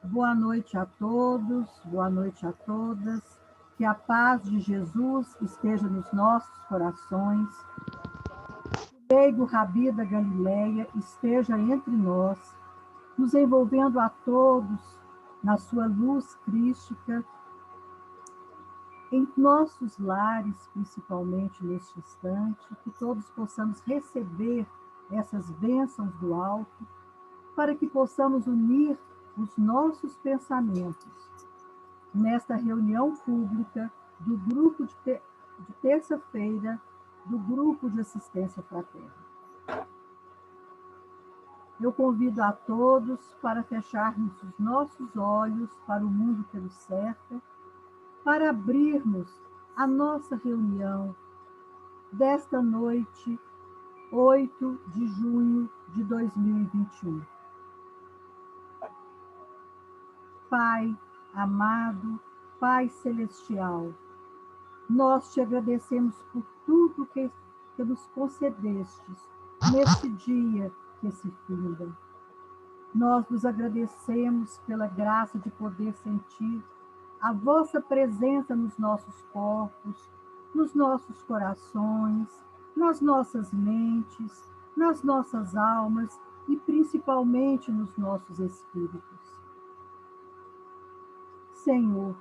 Boa noite a todos, boa noite a todas. Que a paz de Jesus esteja nos nossos corações. Que o leigo Rabi da Galileia esteja entre nós, nos envolvendo a todos na sua luz crística, em nossos lares, principalmente neste instante, que todos possamos receber essas bênçãos do alto, para que possamos unir os nossos pensamentos nesta reunião pública do grupo de terça-feira do grupo de assistência fraterna. Eu convido a todos para fecharmos os nossos olhos para o mundo que nos cerca, para abrirmos a nossa reunião desta noite, 8 de junho de 2021. Pai amado, Pai celestial, nós te agradecemos por tudo que nos concedestes neste dia que se finda. Nós nos agradecemos pela graça de poder sentir a vossa presença nos nossos corpos, nos nossos corações, nas nossas mentes, nas nossas almas e principalmente nos nossos espíritos. Senhor,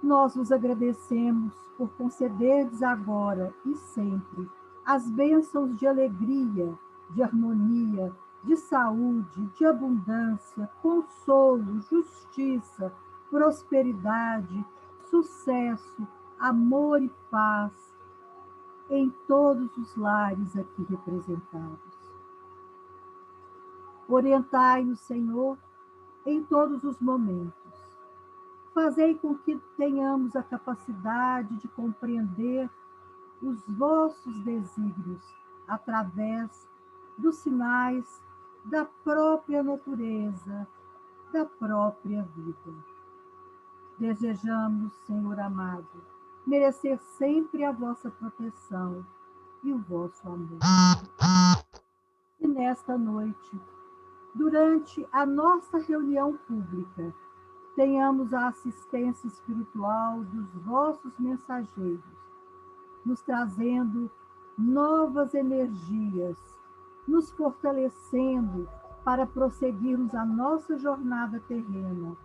nós vos agradecemos por concederdes agora e sempre as bênçãos de alegria, de harmonia, de saúde, de abundância, consolo, justiça, prosperidade, sucesso, amor e paz em todos os lares aqui representados. Orientai-nos, Senhor, em todos os momentos. Fazei com que tenhamos a capacidade de compreender os vossos desígnios através dos sinais da própria natureza, da própria vida. Desejamos, Senhor amado, merecer sempre a vossa proteção e o vosso amor. E nesta noite, durante a nossa reunião pública, tenhamos a assistência espiritual dos vossos mensageiros, nos trazendo novas energias, nos fortalecendo para prosseguirmos a nossa jornada terrena,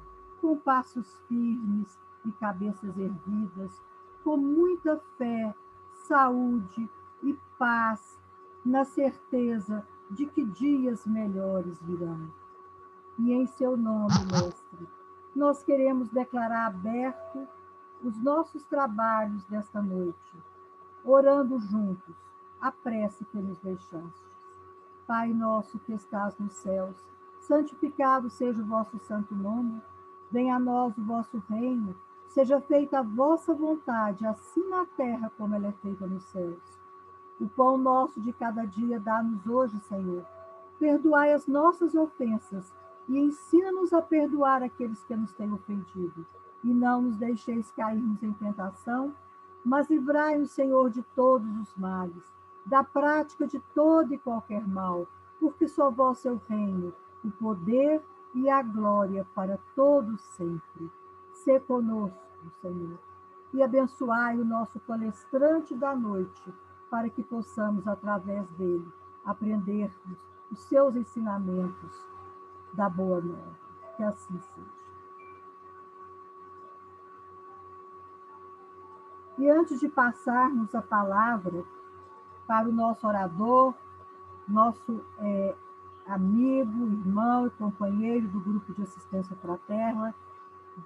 com passos firmes e cabeças erguidas, com muita fé, saúde e paz, na certeza de que dias melhores virão. E em seu nome, Mestre, nós queremos declarar aberto os nossos trabalhos desta noite, orando juntos a prece que nos deixastes. Pai nosso que estás nos céus, santificado seja o vosso santo nome, venha a nós o vosso reino, seja feita a vossa vontade, assim na terra como ela é feita nos céus. O pão nosso de cada dia dá-nos hoje, Senhor. Perdoai as nossas ofensas, e ensina-nos a perdoar aqueles que nos têm ofendido. E não nos deixeis cairmos em tentação, mas livrai-nos, Senhor, de todos os males, da prática de todo e qualquer mal, porque só vós é o reino, o poder e a glória para todos sempre. Sê conosco, Senhor, e abençoai o nosso palestrante da noite, para que possamos, através dele, aprendermos os seus ensinamentos da boa nova. Que assim seja. E antes de passarmos a palavra para o nosso orador, nosso amigo, irmão e companheiro do grupo de assistência fraterna,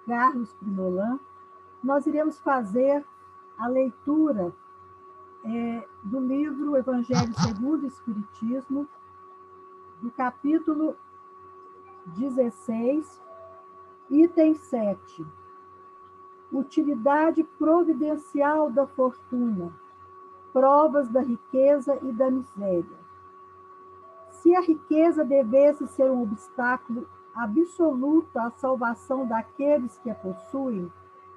Carlos Prinolan, nós iremos fazer a leitura do livro Evangelho segundo o Espiritismo, do capítulo 16, item 7. Utilidade providencial da fortuna, provas da riqueza e da miséria. Se a riqueza devesse ser um obstáculo absoluto à salvação daqueles que a possuem,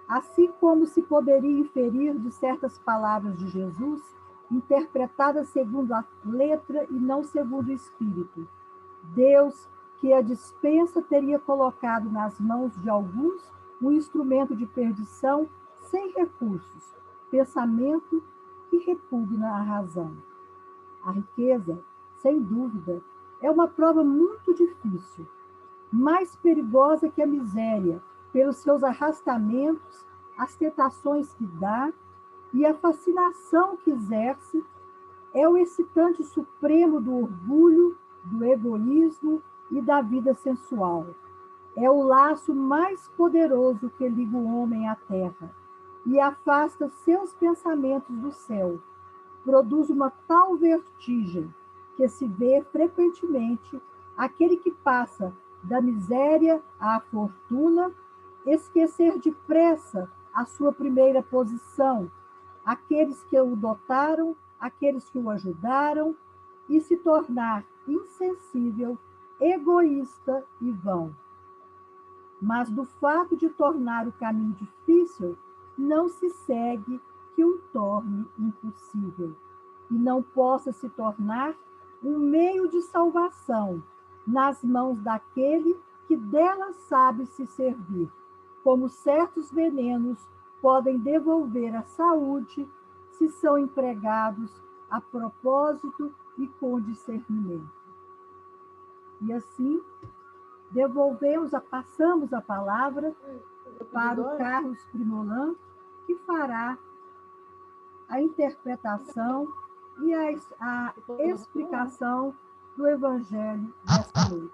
assim como se poderia inferir de certas palavras de Jesus, interpretadas segundo a letra e não segundo o espírito, Deus que a dispensa teria colocado nas mãos de alguns um instrumento de perdição sem recursos, pensamento que repugna a razão. A riqueza, sem dúvida, é uma prova muito difícil, mais perigosa que a miséria, pelos seus arrastamentos, as tentações que dá e a fascinação que exerce, é o excitante supremo do orgulho, do egoísmo e da vida sensual. É o laço mais poderoso que liga o homem à terra e afasta seus pensamentos do céu. Produz uma tal vertigem que se vê frequentemente aquele que passa da miséria à fortuna, esquecer depressa a sua primeira posição, aqueles que o dotaram, aqueles que o ajudaram, e se tornar insensível, egoísta e vão. Mas do fato de tornar o caminho difícil, não se segue que o torne impossível, e não possa se tornar um meio de salvação nas mãos daquele que dela sabe se servir, como certos venenos podem devolver a saúde se são empregados a propósito e com discernimento. E assim, passamos a palavra para o Carlos Primolan, que fará a interpretação e a explicação do Evangelho desta noite.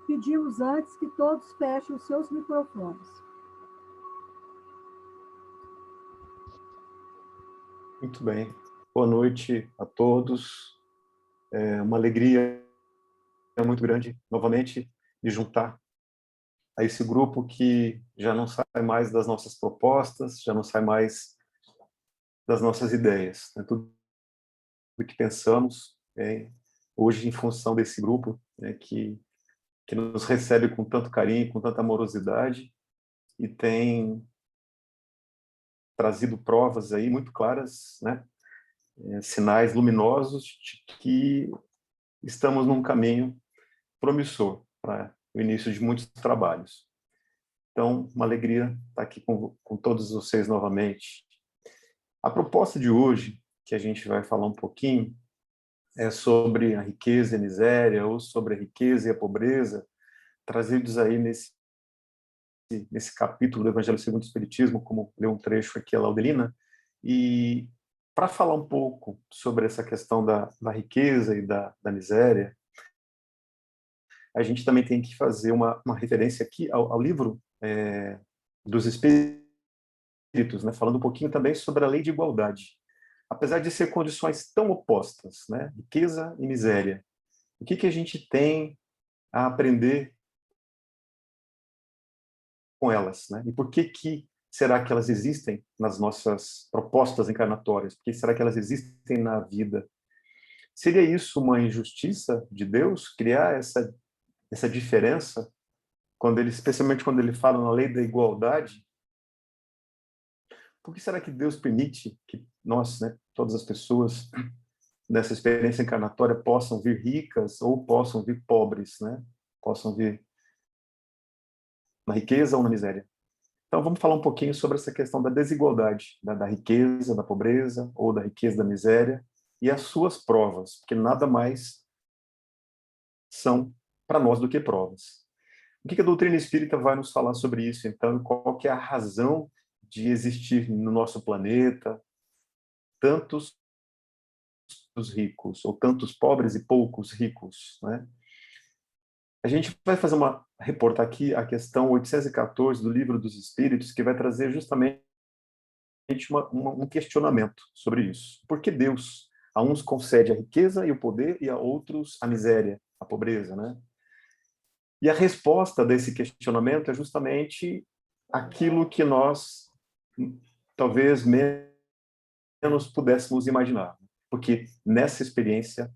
Pedimos antes que todos fechem os seus microfones. Muito bem. Boa noite a todos. É uma alegria muito grande, novamente, me juntar a esse grupo que já não sai mais das nossas propostas, já não sai mais das nossas ideias. Tudo o que pensamos hoje em função desse grupo que nos recebe com tanto carinho, com tanta amorosidade e tem trazido provas aí muito claras, né? Sinais luminosos de que estamos num caminho promissor para o início de muitos trabalhos. Então, uma alegria estar aqui com todos vocês novamente. A proposta de hoje, que a gente vai falar um pouquinho, é sobre a riqueza e a miséria, ou sobre a riqueza e a pobreza, trazidos aí nesse capítulo do Evangelho segundo o Espiritismo, como leu um trecho aqui a Laudelina, e para falar um pouco sobre essa questão da riqueza e da miséria, a gente também tem que fazer uma referência aqui ao livro dos Espíritos, né, falando um pouquinho também sobre a lei de igualdade. Apesar de ser condições tão opostas, né, riqueza e miséria, o que a gente tem a aprender com elas, né? E por que será que elas existem nas nossas propostas encarnatórias? Por que será que elas existem na vida? Seria isso uma injustiça de Deus criar essa diferença especialmente quando ele fala na lei da igualdade? Por que será que Deus permite que nós, né, todas as pessoas nessa experiência encarnatória possam vir ricas ou possam vir pobres, né? Possam vir na riqueza ou na miséria? Então vamos falar um pouquinho sobre essa questão da desigualdade, da riqueza, da pobreza ou da riqueza, da miséria e as suas provas, porque nada mais são para nós do que provas. O que a doutrina espírita vai nos falar sobre isso, então? Qual que é a razão de existir no nosso planeta tantos ricos, ou tantos pobres e poucos ricos, né? A gente vai reportar aqui a questão 814 do Livro dos Espíritos, que vai trazer justamente um questionamento sobre isso. Por que Deus a uns concede a riqueza e o poder e a outros a miséria, a pobreza, né? E a resposta desse questionamento é justamente aquilo que nós talvez menos pudéssemos imaginar. Porque nessa experiência,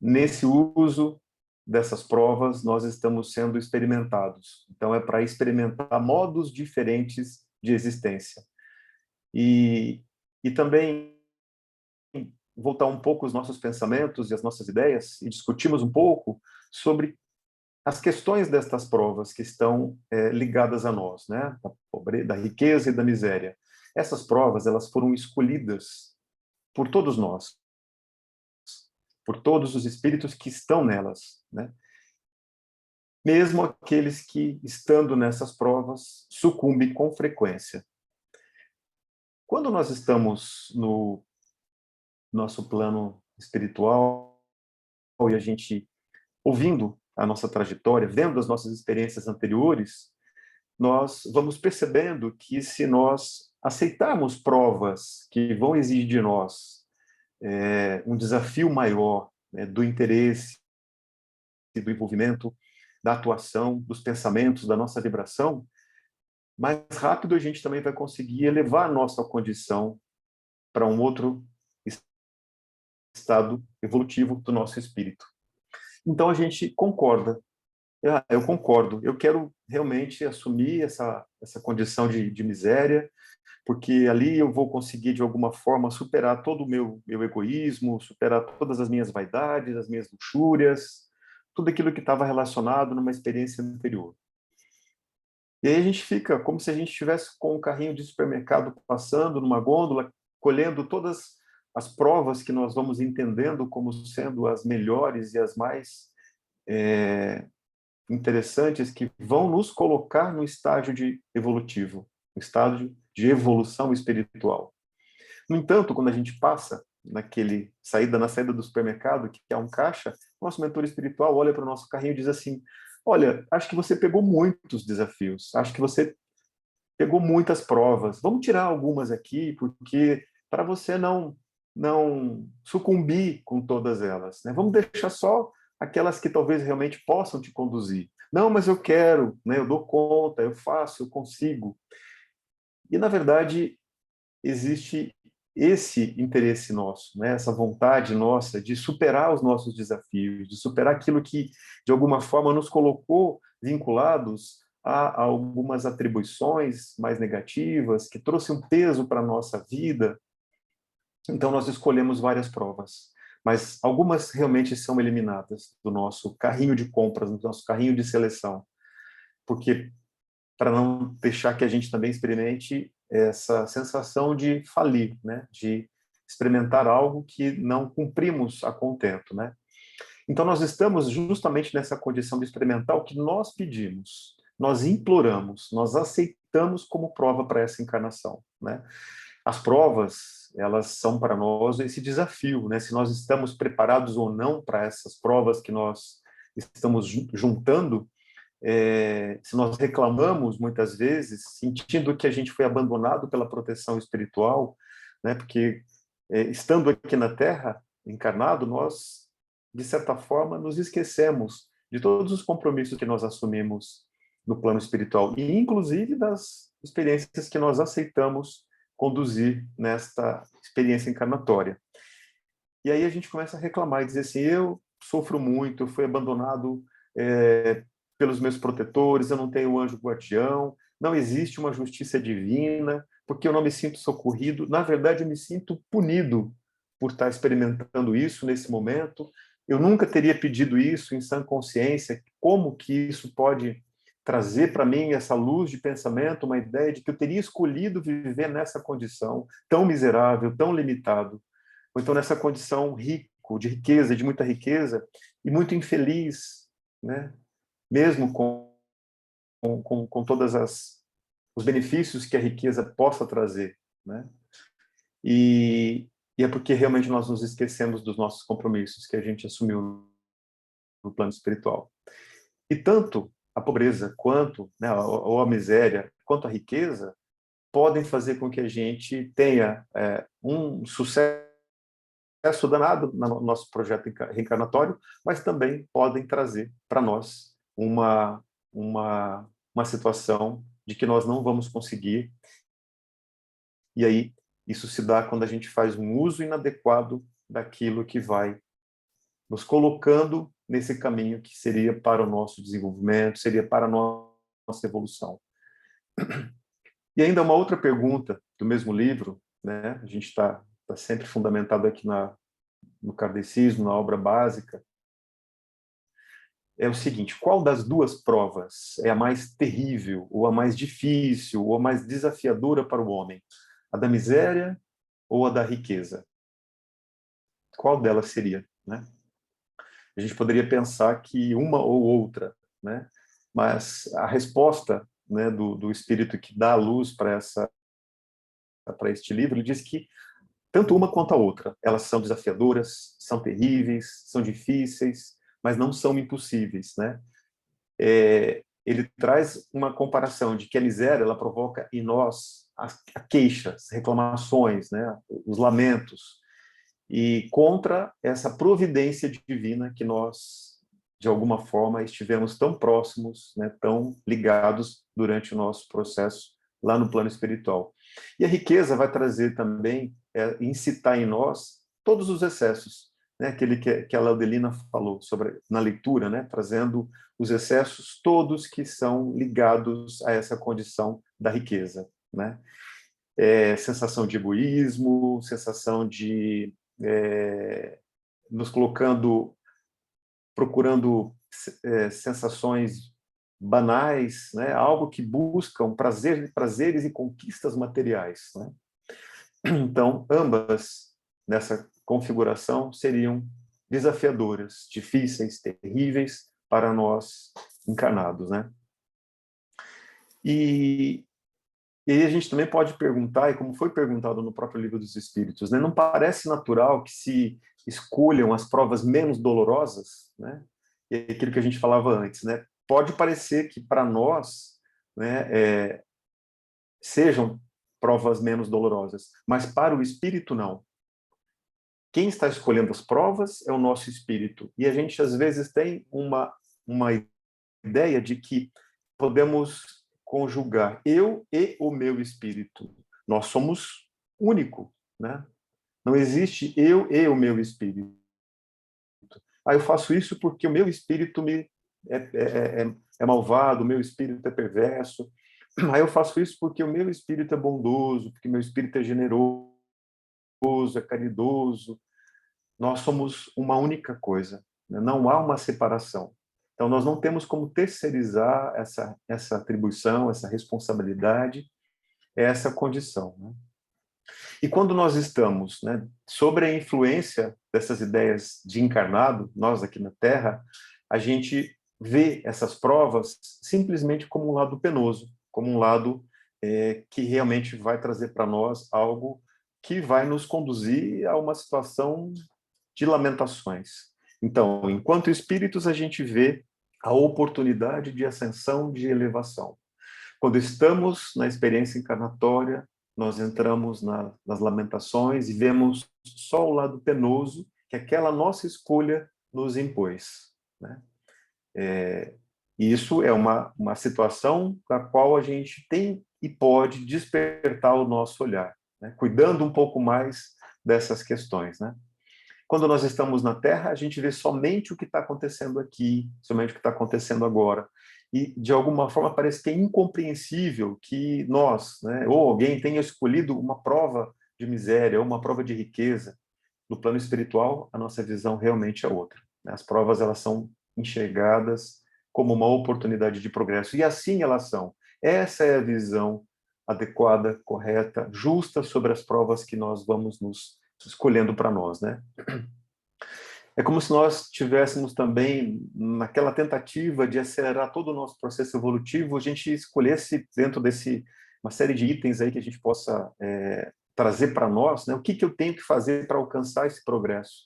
nesse uso dessas provas, nós estamos sendo experimentados. Então, é para experimentar modos diferentes de existência. E também voltar um pouco os nossos pensamentos e as nossas ideias e discutirmos um pouco sobre as questões destas provas que estão ligadas a nós, né? Da pobreza, da riqueza e da miséria. Essas provas, elas foram escolhidas por todos nós, por todos os espíritos que estão nelas, né? Mesmo aqueles que, estando nessas provas, sucumbem com frequência. Quando nós estamos no nosso plano espiritual e a gente ouvindo a nossa trajetória, vendo as nossas experiências anteriores, nós vamos percebendo que se nós aceitarmos provas que vão exigir de nós um desafio maior, né, do interesse, do envolvimento, da atuação, dos pensamentos, da nossa vibração, mais rápido a gente também vai conseguir elevar a nossa condição para um outro estado evolutivo do nosso espírito. Então a gente concorda. Eu concordo. Eu quero realmente assumir essa condição de miséria, porque ali eu vou conseguir, de alguma forma, superar todo o meu egoísmo, superar todas as minhas vaidades, as minhas luxúrias, tudo aquilo que estava relacionado numa experiência anterior. E aí a gente fica como se a gente estivesse com um carrinho de supermercado passando numa gôndola, colhendo todas as provas que nós vamos entendendo como sendo as melhores e as mais interessantes, que vão nos colocar no estágio de evolutivo, no estágio de evolução espiritual. No entanto, quando a gente passa na saída do supermercado, que é um caixa, nosso mentor espiritual olha para o nosso carrinho e diz assim: olha, acho que você pegou muitos desafios, acho que você pegou muitas provas, vamos tirar algumas aqui, porque para você não sucumbir com todas elas, né? Vamos deixar só aquelas que talvez realmente possam te conduzir. Não, mas eu quero, né? Eu dou conta, eu faço, eu consigo. E, na verdade, existe esse interesse nosso, né? Essa vontade nossa de superar os nossos desafios, de superar aquilo que, de alguma forma, nos colocou vinculados a algumas atribuições mais negativas, que trouxe um peso para a nossa vida. Então, nós escolhemos várias provas, mas algumas realmente são eliminadas do nosso carrinho de compras, do nosso carrinho de seleção, porque para não deixar que a gente também experimente essa sensação de falir, né? De experimentar algo que não cumprimos a contento, né? Então, nós estamos justamente nessa condição de experimentar o que nós pedimos, nós imploramos, nós aceitamos como prova para essa encarnação, né? As provas, elas são para nós esse desafio, né? Se nós estamos preparados ou não para essas provas que nós estamos juntando, se nós reclamamos muitas vezes, sentindo que a gente foi abandonado pela proteção espiritual, né? Porque estando aqui na Terra, encarnado, nós, de certa forma, nos esquecemos de todos os compromissos que nós assumimos no plano espiritual, e inclusive das experiências que nós aceitamos conduzir nesta experiência encarnatória. E aí a gente começa a reclamar e dizer assim: eu sofro muito, eu fui abandonado pelos meus protetores, eu não tenho anjo guardião, não existe uma justiça divina, porque eu não me sinto socorrido. Na verdade, eu me sinto punido por estar experimentando isso nesse momento. Eu nunca teria pedido isso em sã consciência. Como que isso pode trazer para mim essa luz de pensamento, uma ideia de que eu teria escolhido viver nessa condição tão miserável, tão limitado, ou então nessa condição rico, de riqueza, de muita riqueza, e muito infeliz, né? Mesmo com todas os benefícios que a riqueza possa trazer, né? E é porque realmente nós nos esquecemos dos nossos compromissos que a gente assumiu no plano espiritual. E tanto a pobreza quanto, né, ou a miséria, quanto a riqueza, podem fazer com que a gente tenha um sucesso danado no nosso projeto reencarnatório, mas também podem trazer para nós uma situação de que nós não vamos conseguir. E aí isso se dá quando a gente faz um uso inadequado daquilo que vai nos colocando nesse caminho que seria para o nosso desenvolvimento, seria para a nossa evolução. E ainda uma outra pergunta do mesmo livro, né? A gente está sempre fundamentado aqui no kardecismo, na obra básica. é o seguinte: qual das duas provas é a mais terrível, ou a mais difícil, ou a mais desafiadora para o homem? A da miséria ou a da riqueza? Qual delas seria, né? A gente poderia pensar que uma ou outra, né? Mas a resposta, né, do Espírito que dá a luz para este livro, ele diz que tanto uma quanto a outra, elas são desafiadoras, são terríveis, são difíceis, mas não são impossíveis, né? Ele traz uma comparação de que a miséria ela provoca em nós a queixa, as reclamações, né, os lamentos, e contra essa providência divina que nós, de alguma forma, estivemos tão próximos, né, tão ligados durante o nosso processo lá no plano espiritual. E a riqueza vai trazer também, incitar em nós todos os excessos, né, aquele que a Laudelina falou sobre na leitura, né, trazendo os excessos todos que são ligados a essa condição da riqueza, né? Sensação de egoísmo, sensação de nos colocando, procurando sensações banais, né? Algo que buscam prazeres e conquistas materiais, né? Então, ambas nessa configuração seriam desafiadoras, difíceis, terríveis para nós encarnados, né? E aí a gente também pode perguntar, e como foi perguntado no próprio Livro dos Espíritos, né, não parece natural que se escolham as provas menos dolorosas, né? E é aquilo que a gente falava antes, né? Pode parecer que para nós, né, sejam provas menos dolorosas, mas para o espírito não. Quem está escolhendo as provas é o nosso espírito. E a gente às vezes tem uma ideia de que podemos conjugar eu e o meu espírito. Nós somos único, né? Não existe eu e o meu espírito. Eu faço isso porque o meu espírito é malvado, o meu espírito é perverso. Eu faço isso porque o meu espírito é bondoso, porque o meu espírito é generoso, é caridoso. Nós somos uma única coisa, né? Não há uma separação. Então, nós não temos como terceirizar essa atribuição, essa responsabilidade, essa condição, né? E quando nós estamos, né, sob a influência dessas ideias de encarnado, nós aqui na Terra, a gente vê essas provas simplesmente como um lado penoso, como um lado que realmente vai trazer para nós algo que vai nos conduzir a uma situação de lamentações. Então, enquanto espíritos, a gente vê a oportunidade de ascensão, de elevação. Quando estamos na experiência encarnatória, nós entramos nas lamentações e vemos só o lado penoso que aquela nossa escolha nos impôs, né? E isso é uma situação da qual a gente tem e pode despertar o nosso olhar, né? Cuidando um pouco mais dessas questões, né? Quando nós estamos na Terra, a gente vê somente o que está acontecendo aqui, somente o que está acontecendo agora. E, de alguma forma, parece que é incompreensível que nós, né, ou alguém tenha escolhido uma prova de miséria ou uma prova de riqueza. No plano espiritual, a nossa visão realmente é outra, né? As provas elas são enxergadas como uma oportunidade de progresso. E assim elas são. Essa é a visão adequada, correta, justa sobre as provas que nós vamos nos escolhendo para nós, né? É como se nós tivéssemos também, naquela tentativa de acelerar todo o nosso processo evolutivo, a gente escolhesse dentro desse uma série de itens aí que a gente possa trazer para nós, né? O que eu tenho que fazer para alcançar esse progresso?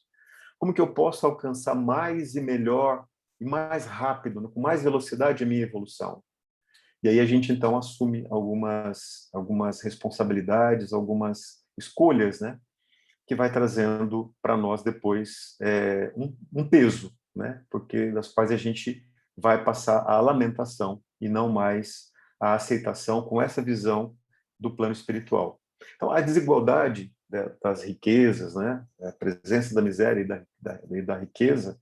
Como que eu posso alcançar mais e melhor e mais rápido, né, com mais velocidade a minha evolução? E aí a gente então assume algumas responsabilidades, algumas escolhas, né? Que vai trazendo para nós depois um peso, né? Porque das quais a gente vai passar a lamentação e não mais a aceitação com essa visão do plano espiritual. Então, a desigualdade das riquezas, né? A presença da miséria e da riqueza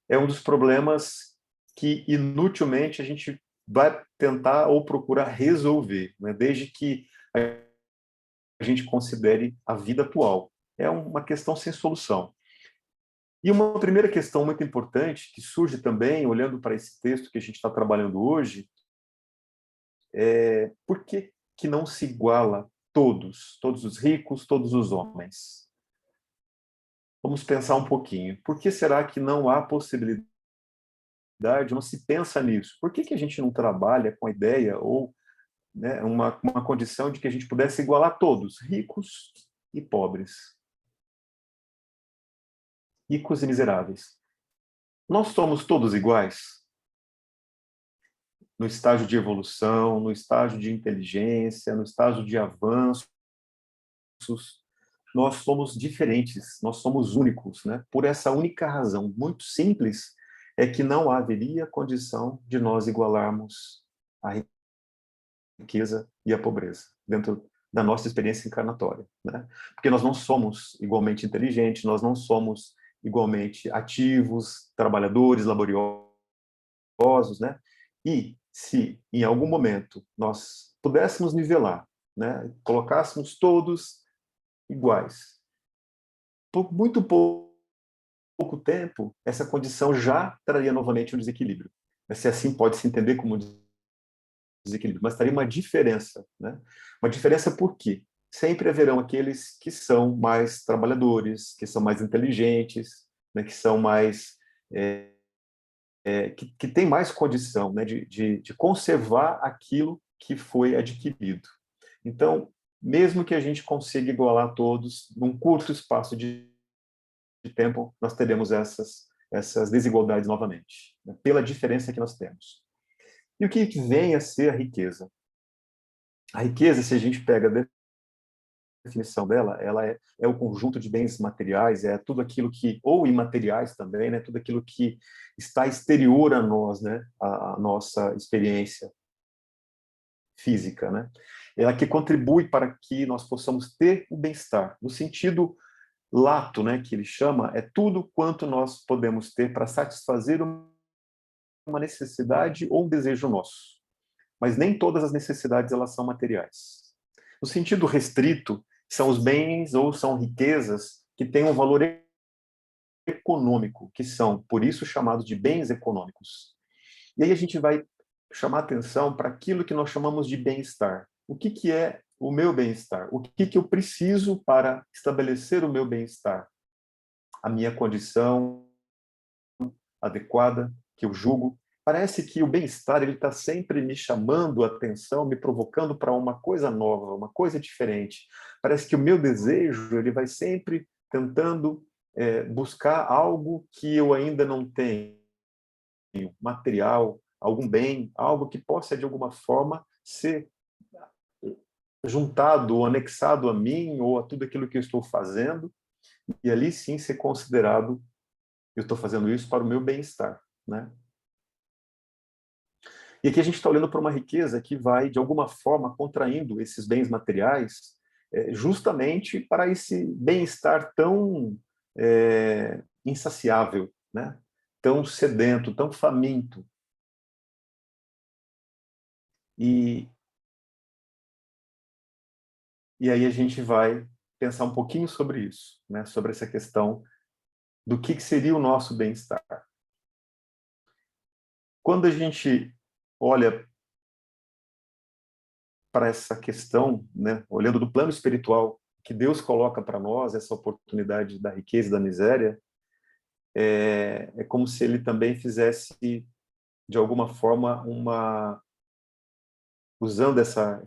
é um dos problemas que inutilmente a gente vai tentar ou procurar resolver, né? Desde que a gente considere a vida atual. É uma questão sem solução. E uma primeira questão muito importante, que surge também, olhando para esse texto que a gente está trabalhando hoje, é por que não se iguala todos os ricos, todos os homens? Vamos pensar um pouquinho. Por que será que não há possibilidade, não se pensa nisso? Por que a gente não trabalha com a ideia ou, né, uma condição de que a gente pudesse igualar todos, ricos e pobres, ricos e miseráveis? Nós somos todos iguais no estágio de evolução, no estágio de inteligência, no estágio de avanços. Nós somos diferentes, nós somos únicos, né? Por essa única razão, muito simples, é que não haveria condição de nós igualarmos a riqueza e a pobreza dentro da nossa experiência encarnatória, né? Porque nós não somos igualmente inteligentes, nós não somos igualmente ativos, trabalhadores, laboriosos, né? E se em algum momento nós pudéssemos nivelar, né, colocássemos todos iguais, por muito pouco tempo, essa condição já traria novamente um desequilíbrio. Se assim pode se entender como desequilíbrio, mas traria uma diferença, né? Uma diferença por quê? Sempre haverão aqueles que são mais trabalhadores, que são mais inteligentes, né, que são mais que têm mais condição, né, de conservar aquilo que foi adquirido. Então, mesmo que a gente consiga igualar todos, num curto espaço de tempo, nós teremos essas desigualdades novamente, né, pela diferença que nós temos. E o que vem a ser a riqueza? A riqueza, se a gente pega a definição dela, ela é o conjunto de bens materiais, é tudo aquilo que, ou imateriais também, né, tudo aquilo que está exterior a nós, né, a nossa experiência física, né? Ela que contribui para que nós possamos ter o bem-estar, no sentido lato, né, que ele chama, é tudo quanto nós podemos ter para satisfazer uma necessidade ou um desejo nosso. Mas nem todas as necessidades elas são materiais. No sentido restrito, são os bens ou são riquezas que têm um valor econômico, que são, por isso, chamados de bens econômicos. E aí a gente vai chamar atenção para aquilo que nós chamamos de bem-estar. O que é o meu bem-estar? O que eu preciso para estabelecer o meu bem-estar? A minha condição adequada, que eu julgo. Parece que o bem-estar ele está sempre me chamando a atenção, me provocando para uma coisa nova, uma coisa diferente. Parece que o meu desejo ele vai sempre tentando buscar algo que eu ainda não tenho, material, algum bem, algo que possa de alguma forma ser juntado ou anexado a mim ou a tudo aquilo que eu estou fazendo e ali sim ser considerado eu estou fazendo isso para o meu bem-estar, né? E aqui a gente está olhando para uma riqueza que vai, de alguma forma, contraindo esses bens materiais justamente para esse bem-estar tão insaciável, né? Tão sedento, tão faminto. E aí a gente vai pensar um pouquinho sobre isso, né? Sobre essa questão do que seria o nosso bem-estar. Quando a gente olha para essa questão, né, olhando do plano espiritual, que Deus coloca para nós essa oportunidade da riqueza e da miséria, é como se ele também fizesse, de alguma forma, usando essa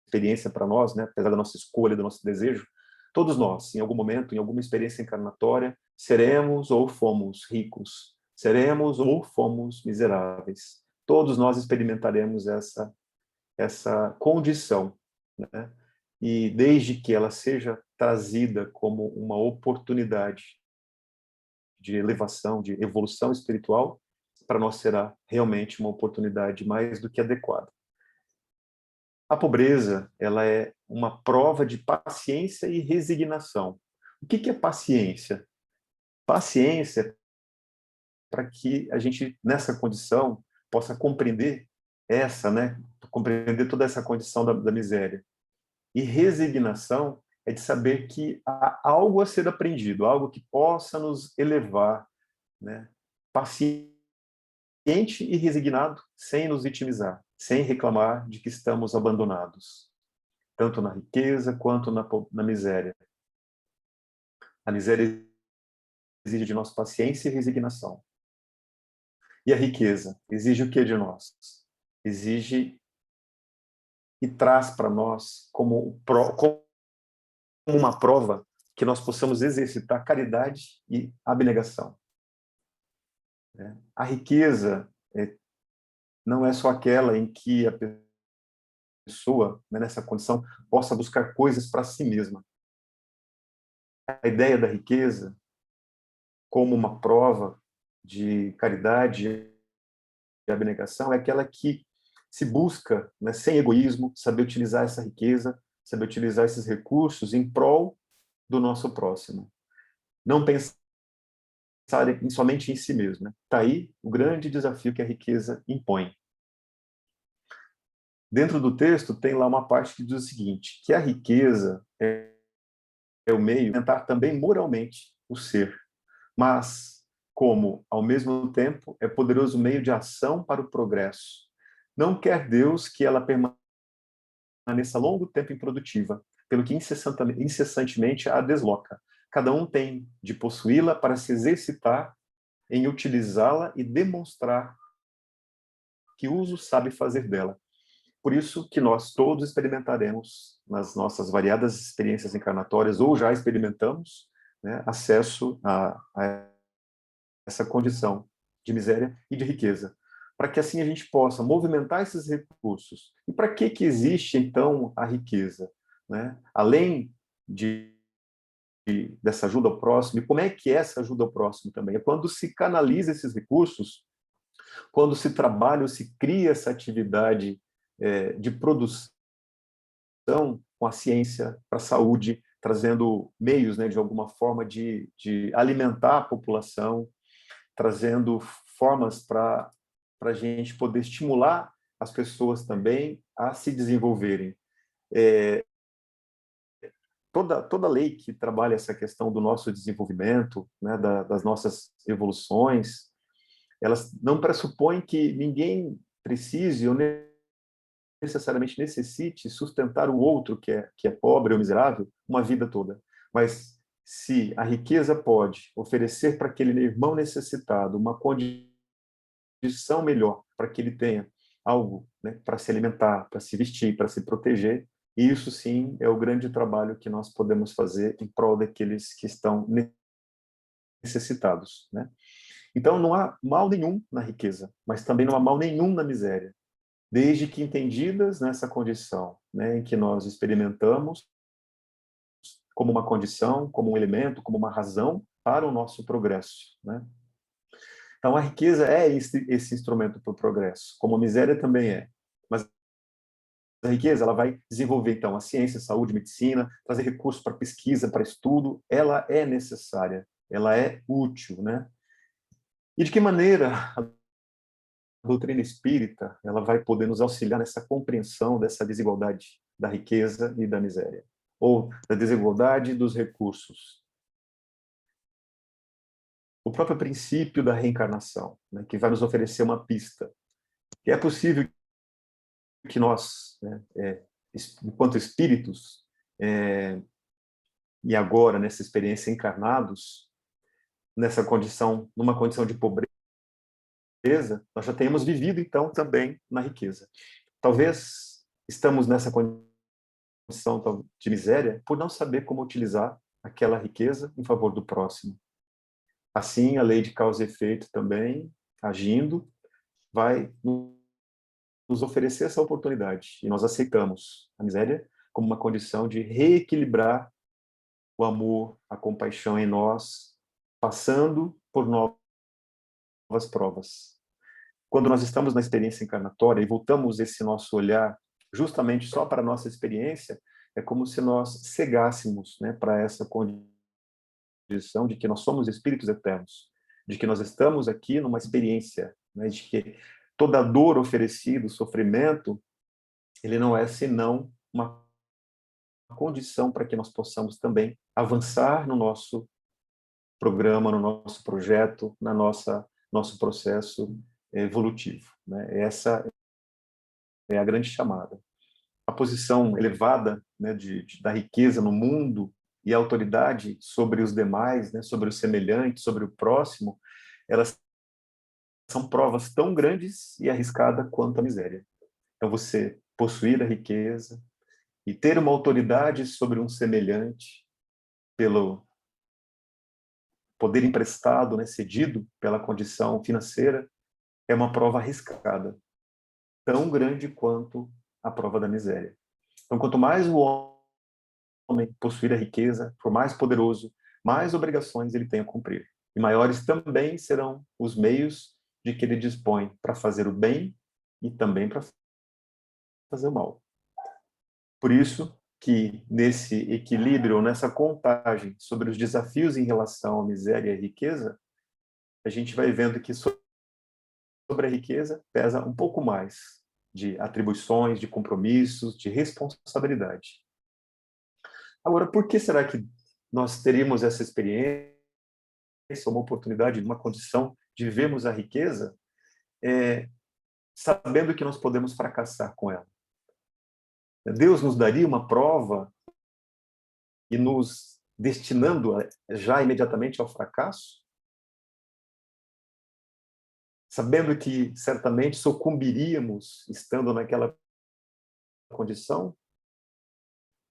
experiência para nós, né, apesar da nossa escolha, do nosso desejo, todos nós, em algum momento, em alguma experiência encarnatória, seremos ou fomos ricos, seremos ou fomos miseráveis. Todos nós experimentaremos essa condição, né? E desde que ela seja trazida como uma oportunidade de elevação, de evolução espiritual, para nós será realmente uma oportunidade mais do que adequada. A pobreza, ela é uma prova de paciência e resignação. O que é paciência? Paciência para que a gente, nessa condição, possa compreender né? Compreender toda essa condição da miséria. E resignação é de saber que há algo a ser aprendido, algo que possa nos elevar, né? Paciente e resignado, sem nos vitimizar, sem reclamar de que estamos abandonados, tanto na riqueza quanto na miséria. A miséria exige de nós paciência e resignação. E a riqueza exige o que de nós? Exige e traz para nós como uma prova que nós possamos exercitar caridade e abnegação. A riqueza não é só aquela em que a pessoa, né, nessa condição, possa buscar coisas para si mesma. A ideia da riqueza, como uma prova de caridade e abnegação, é aquela que se busca, né, sem egoísmo, saber utilizar essa riqueza, saber utilizar esses recursos em prol do nosso próximo. Não pensar somente em si mesmo. Está aí o grande desafio que a riqueza impõe. Dentro do texto tem lá uma parte que diz o seguinte, que a riqueza é o meio de tentar também moralmente o ser, mas como, ao mesmo tempo, é poderoso meio de ação para o progresso. Não quer Deus que ela permaneça longo tempo improdutiva, pelo que incessantemente a desloca. Cada um tem de possuí-la para se exercitar em utilizá-la e demonstrar que uso sabe fazer dela. Por isso que nós todos experimentaremos, nas nossas variadas experiências encarnatórias, ou já experimentamos, né, acesso a essa condição de miséria e de riqueza, para que assim a gente possa movimentar esses recursos. E para que existe, então, a riqueza? Né? Além dessa ajuda ao próximo, e como é que é essa ajuda ao próximo também? É quando se canaliza esses recursos, quando se trabalha ou se cria essa atividade de produção com a ciência para a saúde, trazendo meios, né, de alguma forma de alimentar a população, trazendo formas para a gente poder estimular as pessoas também a se desenvolverem. Toda lei que trabalha essa questão do nosso desenvolvimento, né, das nossas evoluções, elas não pressupõem que ninguém precise ou necessariamente necessite sustentar o outro que é pobre ou miserável uma vida toda. Mas se a riqueza pode oferecer para aquele irmão necessitado uma condição melhor, para que ele tenha algo, né, para se alimentar, para se vestir, para se proteger, isso sim é o grande trabalho que nós podemos fazer em prol daqueles que estão necessitados, né? Então não há mal nenhum na riqueza, mas também não há mal nenhum na miséria, desde que entendidas nessa condição, né, em que nós experimentamos como uma condição, como um elemento, como uma razão para o nosso progresso, né? Então a riqueza é esse instrumento para o progresso, como a miséria também é. Mas a riqueza ela vai desenvolver então a ciência, a saúde, a medicina, trazer recursos para pesquisa, para estudo, ela é necessária, ela é útil, né? E de que maneira a doutrina espírita ela vai poder nos auxiliar nessa compreensão dessa desigualdade da riqueza e da miséria, ou da desigualdade dos recursos? O próprio princípio da reencarnação, né, que vai nos oferecer uma pista. Que é possível que nós, né, enquanto espíritos, e agora nessa experiência encarnados, nessa condição, numa condição de pobreza, nós já tenhamos vivido então também na riqueza. Talvez estamos nessa condição de miséria por não saber como utilizar aquela riqueza em favor do próximo. Assim, a lei de causa e efeito também, agindo, vai nos oferecer essa oportunidade. E nós aceitamos a miséria como uma condição de reequilibrar o amor, a compaixão em nós, passando por novas provas. Quando nós estamos na experiência encarnatória e voltamos esse nosso olhar justamente só para a nossa experiência, é como se nós cegássemos, né, para essa condição de que nós somos espíritos eternos, de que nós estamos aqui numa experiência, né, de que toda dor oferecida, o sofrimento, ele não é senão uma condição para que nós possamos também avançar no nosso programa, no nosso projeto, na nosso processo evolutivo, né? Essa é a grande chamada. A posição elevada, né, da riqueza no mundo e a autoridade sobre os demais, né, sobre o semelhante, sobre o próximo, elas são provas tão grandes e arriscadas quanto a miséria. Então, você possuir a riqueza e ter uma autoridade sobre um semelhante pelo poder emprestado, né, cedido pela condição financeira, é uma prova arriscada, tão grande quanto a prova da miséria. Então, quanto mais o homem possuir a riqueza, for mais poderoso, mais obrigações ele tem a cumprir. E maiores também serão os meios de que ele dispõe para fazer o bem e também para fazer o mal. Por isso que nesse equilíbrio, nessa contagem sobre os desafios em relação à miséria e à riqueza, a gente vai vendo que sobre a riqueza pesa um pouco mais de atribuições, de compromissos, de responsabilidade. Agora, por que será que nós teríamos essa experiência, uma oportunidade, uma condição de vivermos a riqueza, sabendo que nós podemos fracassar com ela? Deus nos daria uma prova e nos destinando já imediatamente ao fracasso? Sabendo que certamente sucumbiríamos estando naquela condição?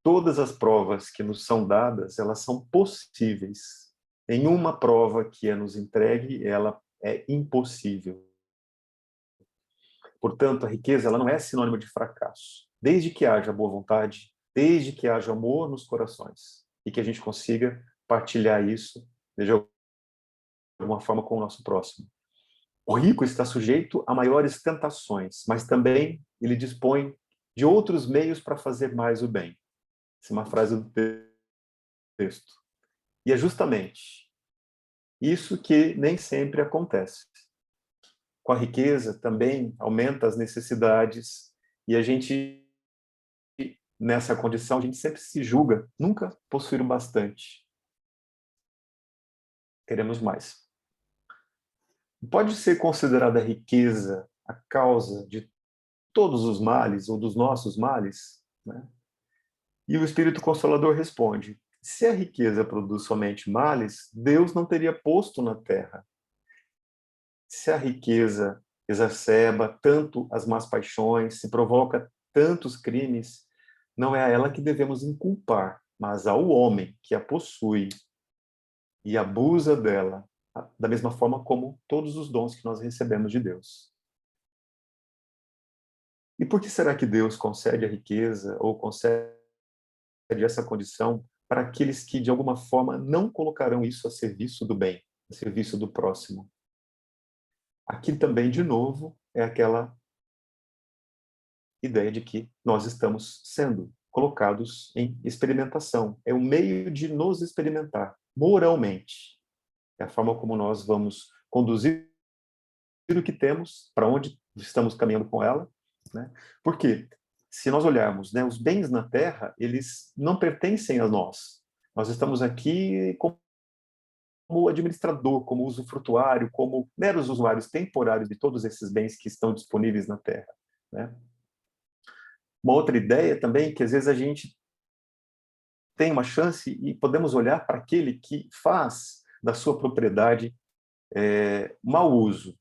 Todas as provas que nos são dadas, elas são possíveis. Nenhuma prova que é nos entregue, ela é impossível. Portanto, a riqueza ela não é sinônimo de fracasso. Desde que haja boa vontade, desde que haja amor nos corações e que a gente consiga partilhar isso de alguma forma com o nosso próximo. O rico está sujeito a maiores tentações, mas também ele dispõe de outros meios para fazer mais o bem. Essa é uma frase do texto. E é justamente isso que nem sempre acontece. Com a riqueza também aumenta as necessidades e a gente, nessa condição, a gente sempre se julga, nunca possuir o bastante. Queremos mais. Pode ser considerada a riqueza a causa de todos os males ou dos nossos males? Né? E o Espírito Consolador responde: se a riqueza produz somente males, Deus não teria posto na terra. Se a riqueza exacerba tanto as más paixões, se provoca tantos crimes, não é a ela que devemos inculpar, mas ao homem que a possui e abusa dela, da mesma forma como todos os dons que nós recebemos de Deus. E por que será que Deus concede a riqueza ou concede essa condição para aqueles que, de alguma forma, não colocarão isso a serviço do bem, a serviço do próximo? Aqui também, de novo, é aquela ideia de que nós estamos sendo colocados em experimentação. É o meio de nos experimentar moralmente. É a forma como nós vamos conduzir o que temos, para onde estamos caminhando com ela. Né? Porque, se nós olharmos, né, os bens na Terra, eles não pertencem a nós. Nós estamos aqui como administrador, como usufrutuário, como meros usuários temporários de todos esses bens que estão disponíveis na Terra. Né? Uma outra ideia também é que às vezes a gente tem uma chance e podemos olhar para aquele que faz da sua propriedade mau uso,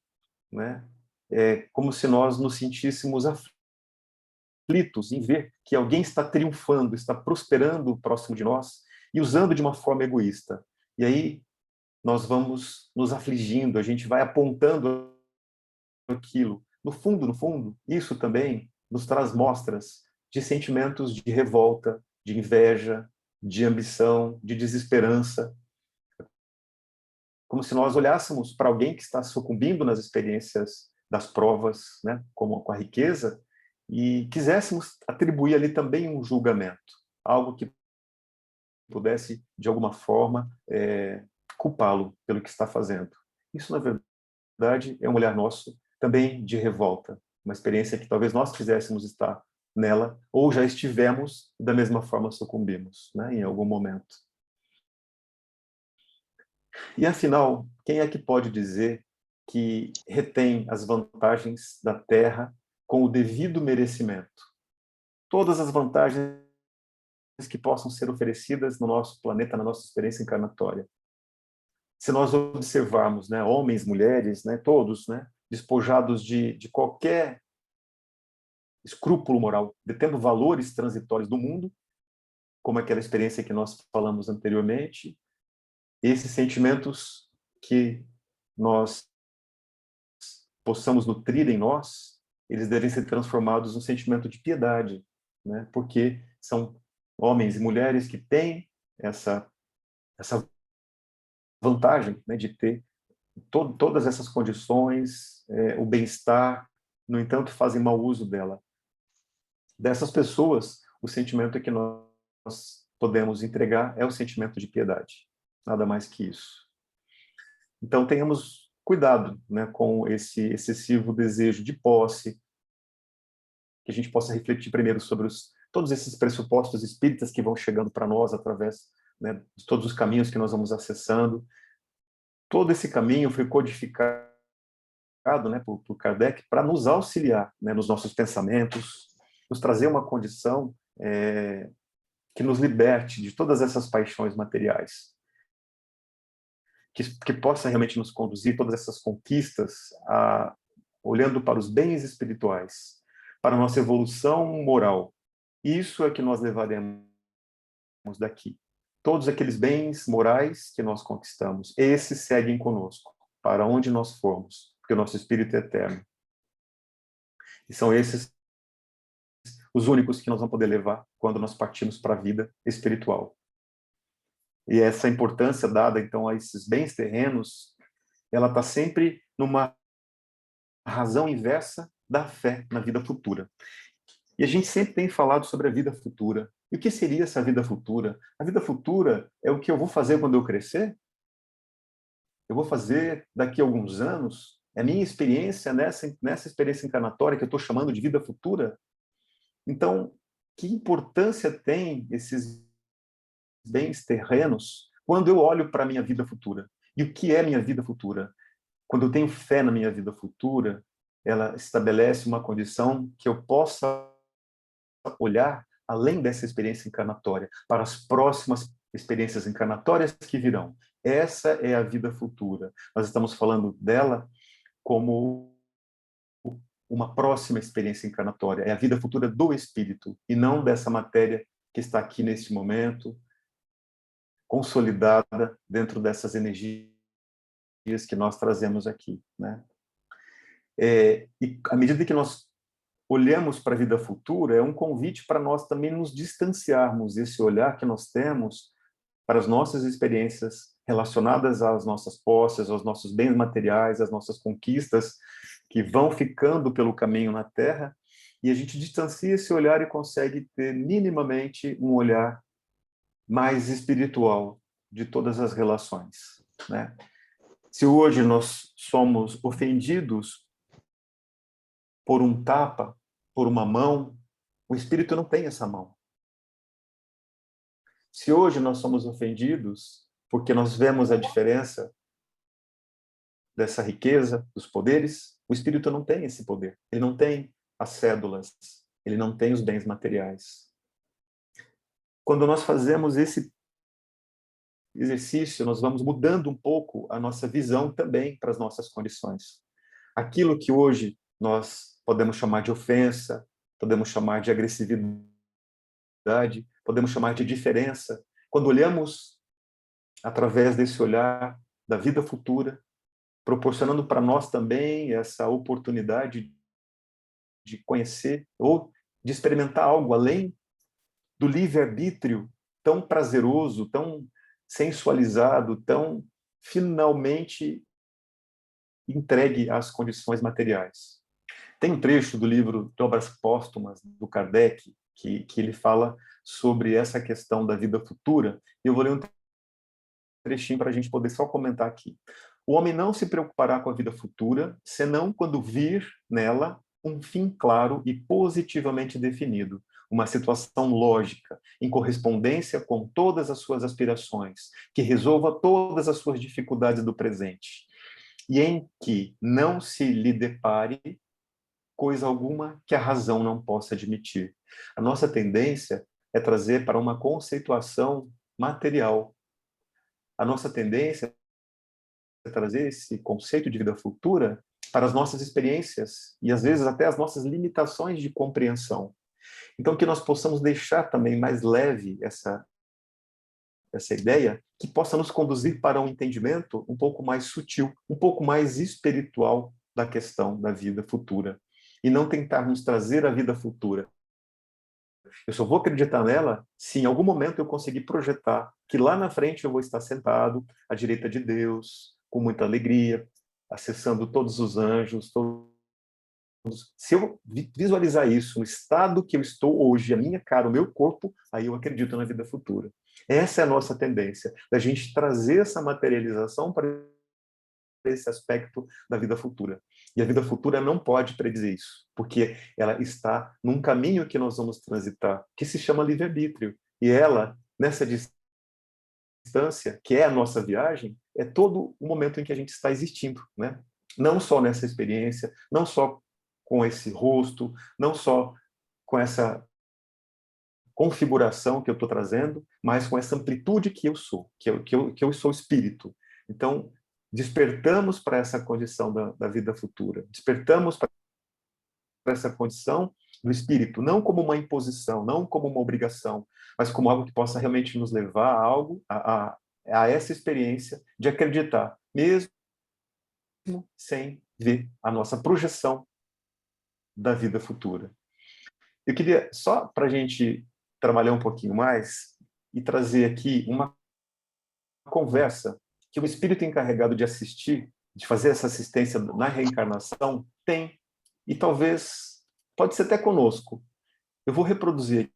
né? É como se nós nos sentíssemos aflitos em ver que alguém está triunfando, está prosperando próximo de nós e usando de uma forma egoísta. E aí nós vamos nos afligindo, a gente vai apontando aquilo. No fundo, isso também nos traz mostras de sentimentos de revolta, de inveja, de ambição, de desesperança. Como se nós olhássemos para alguém que está sucumbindo nas experiências das provas, né, como com a riqueza, e quiséssemos atribuir ali também um julgamento, algo que pudesse, de alguma forma, culpá-lo pelo que está fazendo. Isso, na verdade, é um olhar nosso também de revolta, uma experiência que talvez nós quiséssemos estar nela, ou já estivemos e da mesma forma sucumbimos, né, em algum momento. E afinal, quem é que pode dizer que retém as vantagens da Terra com o devido merecimento? Todas as vantagens que possam ser oferecidas no nosso planeta, na nossa experiência encarnatória. Se nós observarmos, né, homens, mulheres, né, todos, né, despojados de qualquer escrúpulo moral, detendo valores transitórios do mundo, como aquela experiência que nós falamos anteriormente, esses sentimentos que nós possamos nutrir em nós, eles devem ser transformados num sentimento de piedade, né? Porque são homens e mulheres que têm essa vantagem, né, de ter todas essas condições, o bem-estar, no entanto, fazem mau uso dela. Dessas pessoas, o sentimento que nós podemos entregar é o sentimento de piedade, nada mais que isso. Então, tenhamos cuidado, né, com esse excessivo desejo de posse, que a gente possa refletir primeiro sobre todos esses pressupostos espíritas que vão chegando para nós através, né, de todos os caminhos que nós vamos acessando. Todo esse caminho foi codificado, né, por Kardec para nos auxiliar, né, nos nossos pensamentos, nos trazer uma condição que nos liberte de todas essas paixões materiais, que possa realmente nos conduzir todas essas conquistas olhando para os bens espirituais, para a nossa evolução moral. Isso é que nós levaremos daqui. Todos aqueles bens morais que nós conquistamos, esses seguem conosco, para onde nós formos, porque o nosso espírito é eterno. E são esses os únicos que nós vamos poder levar quando nós partimos para a vida espiritual. E essa importância dada, então, a esses bens terrenos, ela está sempre numa razão inversa da fé na vida futura. E a gente sempre tem falado sobre a vida futura. E o que seria essa vida futura? A vida futura é o que eu vou fazer quando eu crescer? Eu vou fazer daqui a alguns anos? É a minha experiência nessa experiência encarnatória que eu estou chamando de vida futura? Então, que importância tem esses bens terrenos quando eu olho para a minha vida futura? E o que é minha vida futura? Quando eu tenho fé na minha vida futura, ela estabelece uma condição que eu possa olhar além dessa experiência encarnatória, para as próximas experiências encarnatórias que virão. Essa é a vida futura. Nós estamos falando dela como uma próxima experiência encarnatória. É a vida futura do espírito, e não dessa matéria que está aqui neste momento, consolidada dentro dessas energias que nós trazemos aqui, né? E à medida que nós olhamos para a vida futura, é um convite para nós também nos distanciarmos desse olhar que nós temos para as nossas experiências relacionadas às nossas posses, aos nossos bens materiais, às nossas conquistas que vão ficando pelo caminho na Terra, e a gente distancia esse olhar e consegue ter minimamente um olhar mais espiritual de todas as relações, né? Se hoje nós somos ofendidos por um tapa, por uma mão, o espírito não tem essa mão. Se hoje nós somos ofendidos porque nós vemos a diferença dessa riqueza, dos poderes, o espírito não tem esse poder. Ele não tem as cédulas, ele não tem os bens materiais. Quando nós fazemos esse exercício, nós vamos mudando um pouco a nossa visão também para as nossas condições. Aquilo que hoje nós podemos chamar de ofensa, podemos chamar de agressividade, podemos chamar de diferença. Quando olhamos através desse olhar da vida futura, proporcionando para nós também essa oportunidade de conhecer ou de experimentar algo além do livre-arbítrio tão prazeroso, tão sensualizado, tão finalmente entregue às condições materiais. Tem um trecho do livro de Obras Póstumas, do Kardec, que ele fala sobre essa questão da vida futura, e eu vou ler um trechinho para a gente poder só comentar aqui. O homem não se preocupará com a vida futura, senão quando vir nela um fim claro e positivamente definido, uma situação lógica, em correspondência com todas as suas aspirações, que resolva todas as suas dificuldades do presente, e em que não se lhe depare coisa alguma que a razão não possa admitir. A nossa tendência é trazer para uma conceituação material. A nossa tendência é trazer esse conceito de vida futura para as nossas experiências e, às vezes, até as nossas limitações de compreensão. Então, que nós possamos deixar também mais leve essa ideia, que possa nos conduzir para um entendimento um pouco mais sutil, um pouco mais espiritual da questão da vida futura. E não tentarmos trazer a vida futura. Eu só vou acreditar nela se em algum momento eu conseguir projetar que lá na frente eu vou estar sentado à direita de Deus, com muita alegria, acessando todos os anjos, todos. Se eu visualizar isso no estado que eu estou hoje, a minha cara, o meu corpo, aí eu acredito na vida futura. Essa é a nossa tendência, da gente trazer essa materialização para esse aspecto da vida futura. E a vida futura não pode predizer isso, porque ela está num caminho que nós vamos transitar, que se chama livre-arbítrio. E ela, nessa distância, que é a nossa viagem, é todo o momento em que a gente está existindo, né? Não só nessa experiência, não só com esse rosto, não só com essa configuração que eu estou trazendo, mas com essa amplitude que eu sou, que eu sou espírito. Então, despertamos para essa condição da vida futura, despertamos para essa condição do espírito, não como uma imposição, não como uma obrigação, mas como algo que possa realmente nos levar a algo, a essa experiência de acreditar, mesmo sem ver a nossa projeção da vida futura. Eu queria, só para a gente trabalhar um pouquinho mais e trazer aqui uma conversa que o espírito encarregado de assistir, de fazer essa assistência na reencarnação, tem, e talvez, pode ser até conosco. Eu vou reproduzir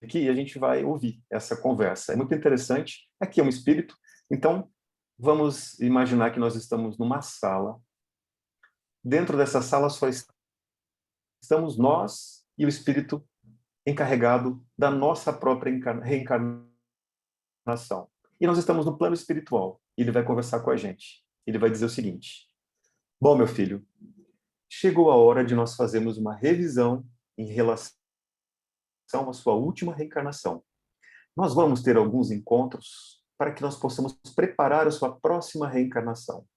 aqui e a gente vai ouvir essa conversa. É muito interessante. Aqui é um espírito, então vamos imaginar que nós estamos numa sala. Dentro dessa sala só estamos nós e o espírito encarregado da nossa própria reencarnação. E nós estamos no plano espiritual. E ele vai conversar com a gente. Ele vai dizer o seguinte: bom, meu filho, chegou a hora de nós fazermos uma revisão em relação à sua última reencarnação. Nós vamos ter alguns encontros para que nós possamos preparar a sua próxima reencarnação.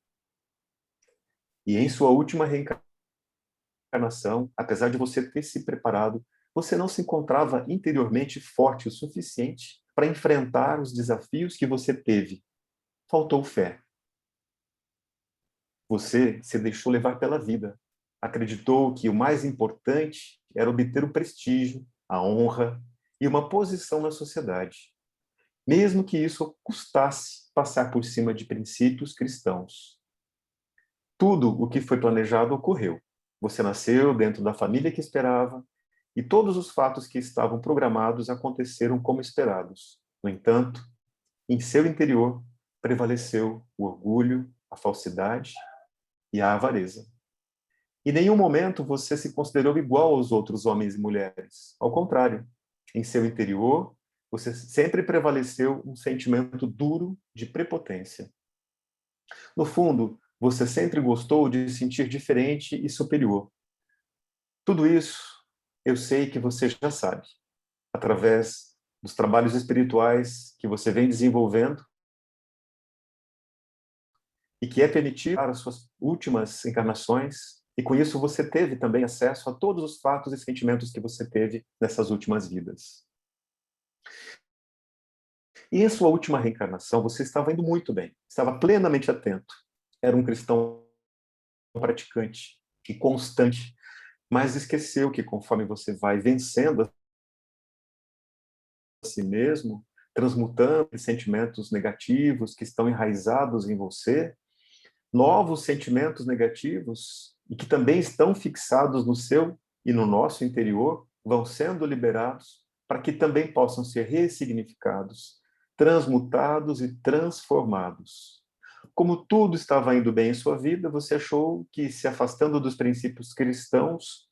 E em sua última reencarnação, apesar de você ter se preparado, você não se encontrava interiormente forte o suficiente para enfrentar os desafios que você teve. Faltou fé. Você se deixou levar pela vida. Acreditou que o mais importante era obter o prestígio, a honra e uma posição na sociedade, mesmo que isso custasse passar por cima de princípios cristãos. Tudo o que foi planejado ocorreu. Você nasceu dentro da família que esperava, e todos os fatos que estavam programados aconteceram como esperados. No entanto, em seu interior prevaleceu o orgulho, a falsidade e a avareza. Em nenhum momento você se considerou igual aos outros homens e mulheres. Ao contrário, em seu interior, você sempre prevaleceu um sentimento duro de prepotência. No fundo, você sempre gostou de se sentir diferente e superior. Tudo isso eu sei que você já sabe, através dos trabalhos espirituais que você vem desenvolvendo e que é permitido para as suas últimas encarnações, e com isso você teve também acesso a todos os fatos e sentimentos que você teve nessas últimas vidas. E em sua última reencarnação, você estava indo muito bem, estava plenamente atento. Era um cristão praticante e constante, mas esqueceu que conforme você vai vencendo a si mesmo, transmutando sentimentos negativos que estão enraizados em você, novos sentimentos negativos e que também estão fixados no seu e no nosso interior vão sendo liberados para que também possam ser ressignificados, transmutados e transformados. como tudo estava indo bem em sua vida, você achou que se afastando dos princípios cristãos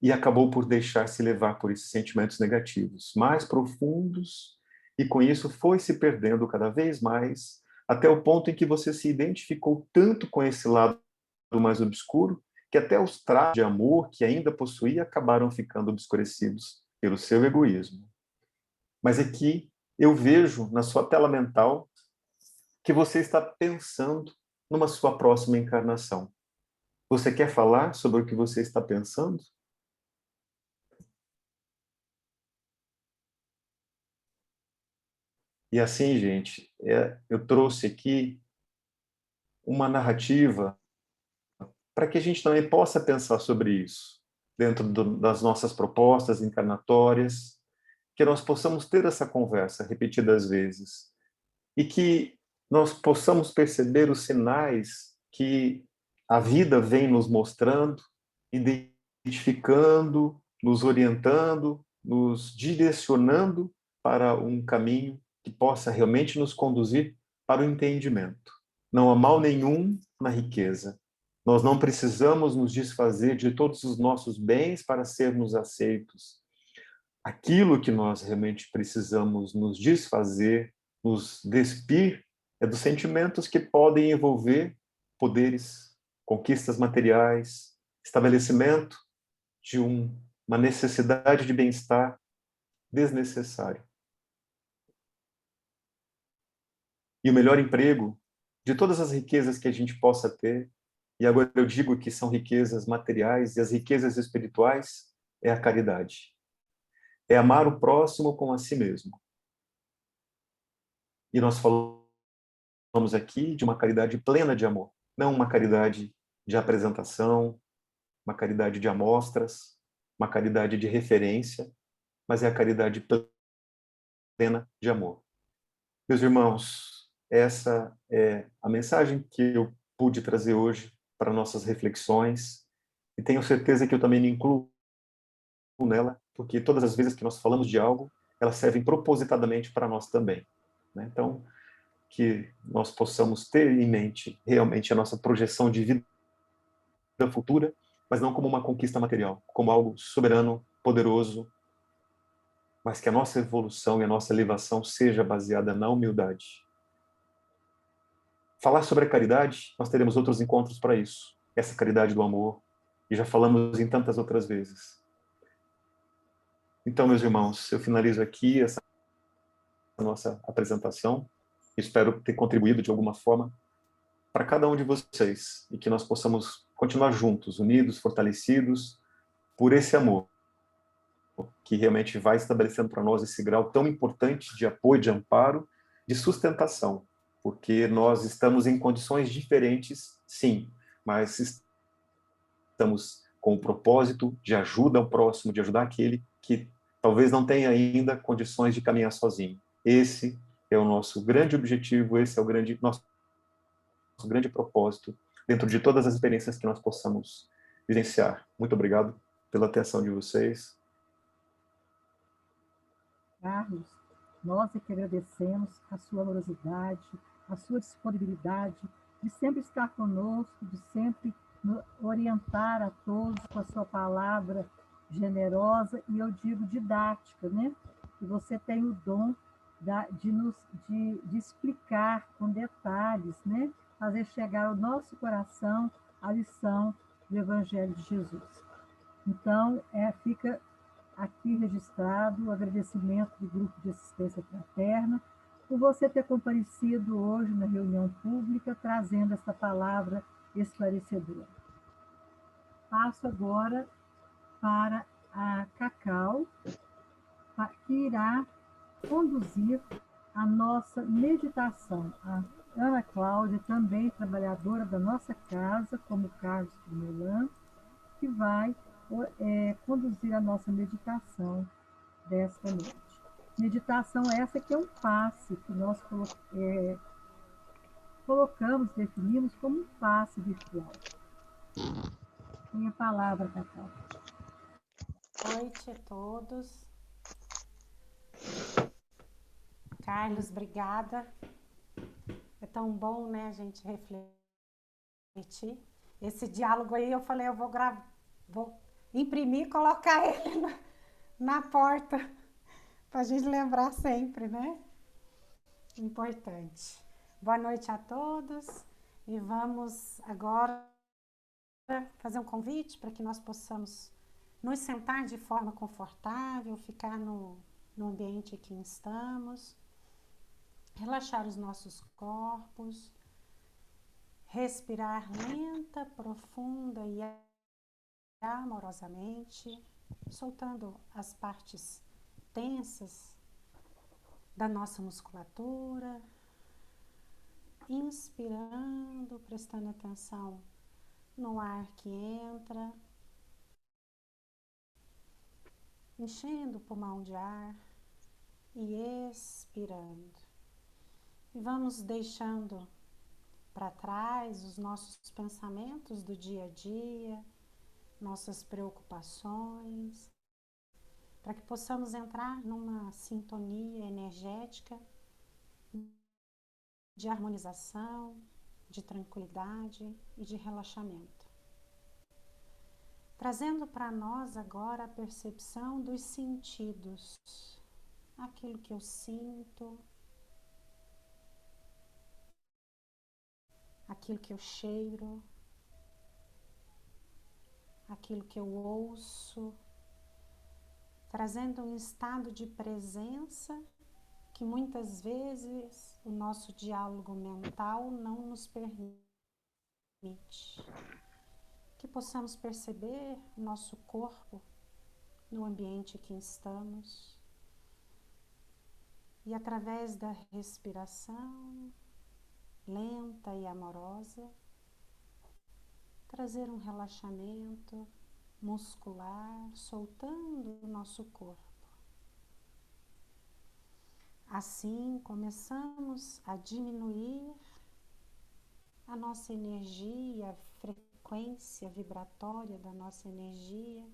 e acabou por deixar-se levar por esses sentimentos negativos, mais profundos, e com isso foi se perdendo cada vez mais, até o ponto em que você se identificou tanto com esse lado mais obscuro, que até os traços de amor que ainda possuía acabaram ficando obscurecidos pelo seu egoísmo. Mas aqui eu vejo na sua tela mental que você está pensando numa sua próxima encarnação. Você quer falar sobre o que você está pensando? E assim, gente, eu trouxe aqui uma narrativa para que a gente também possa pensar sobre isso, dentro das nossas propostas encarnatórias, que nós possamos ter essa conversa repetidas vezes e que nós possamos perceber os sinais que a vida vem nos mostrando, identificando, nos orientando, nos direcionando para um caminho que possa realmente nos conduzir para o entendimento. Não há mal nenhum na riqueza. Nós não precisamos nos desfazer de todos os nossos bens para sermos aceitos. Aquilo que nós realmente precisamos nos desfazer, nos despir, é dos sentimentos que podem envolver poderes, conquistas materiais, estabelecimento de uma necessidade de bem-estar desnecessário. E o melhor emprego de todas as riquezas que a gente possa ter, e agora eu digo que são riquezas materiais e as riquezas espirituais, é a caridade. É amar o próximo como a si mesmo. E nós falamos aqui de uma caridade plena de amor, não uma caridade de apresentação, uma caridade de amostras, uma caridade de referência, mas é a caridade plena de amor. Meus irmãos, essa é a mensagem que eu pude trazer hoje para nossas reflexões, e tenho certeza que eu também me incluo nela, porque todas as vezes que nós falamos de algo, elas servem propositadamente para nós também, né? Então, que nós possamos ter em mente realmente a nossa projeção de vida futura, mas não como uma conquista material, como algo soberano, poderoso, mas que a nossa evolução e a nossa elevação seja baseada na humildade. Falar sobre a caridade, nós teremos outros encontros para isso. Essa caridade do amor, e já falamos em tantas outras vezes. Então, meus irmãos, eu finalizo aqui essa nossa apresentação. Espero ter contribuído de alguma forma para cada um de vocês e que nós possamos continuar juntos, unidos, fortalecidos por esse amor que realmente vai estabelecendo para nós esse grau tão importante de apoio, de amparo, de sustentação, porque nós estamos em condições diferentes, sim, mas estamos com o propósito de ajuda ao próximo, de ajudar aquele que talvez não tenha ainda condições de caminhar sozinho. Esse é o nosso grande objetivo, esse é o nosso grande propósito dentro de todas as experiências que nós possamos vivenciar. Muito obrigado pela atenção de vocês. Carlos, nós é que agradecemos a sua amorosidade, a sua disponibilidade de sempre estar conosco, de sempre orientar a todos com a sua palavra generosa e eu digo didática, né? E você tem o dom de explicar com detalhes, né? Fazer chegar ao nosso coração a lição do Evangelho de Jesus. Então, fica aqui registrado o agradecimento do Grupo de Assistência Fraterna por você ter comparecido hoje na reunião pública, trazendo essa palavra esclarecedora. Passo agora para a Cacau, que irá conduzir a nossa meditação. A Ana Cláudia, também trabalhadora da nossa casa, como Carlos Primelan, que vai conduzir a nossa meditação desta noite. Meditação essa que é um passe que nós colocamos, definimos como um passe virtual. Tem a palavra, Cacau. Boa noite a todos. Carlos, obrigada tão bom, né, a gente refletir. Esse diálogo aí, eu falei, eu vou gravar, vou imprimir e colocar ele na porta, para a gente lembrar sempre, né? Importante. Boa noite a todos e vamos agora fazer um convite para que nós possamos nos sentar de forma confortável, ficar no ambiente em que estamos, relaxar os nossos corpos, respirar lenta, profunda e amorosamente, soltando as partes tensas da nossa musculatura, inspirando, prestando atenção no ar que entra, enchendo o pulmão de ar e expirando. E vamos deixando para trás os nossos pensamentos do dia a dia, nossas preocupações, para que possamos entrar numa sintonia energética de harmonização, de tranquilidade e de relaxamento. Trazendo para nós agora a percepção dos sentidos, aquilo que eu sinto, aquilo que eu cheiro, aquilo que eu ouço, trazendo um estado de presença que muitas vezes o nosso diálogo mental não nos permite. Que possamos perceber o nosso corpo no ambiente em que estamos e através da respiração lenta e amorosa, trazer um relaxamento muscular, soltando o nosso corpo. Assim, começamos a diminuir a nossa energia, a frequência vibratória da nossa energia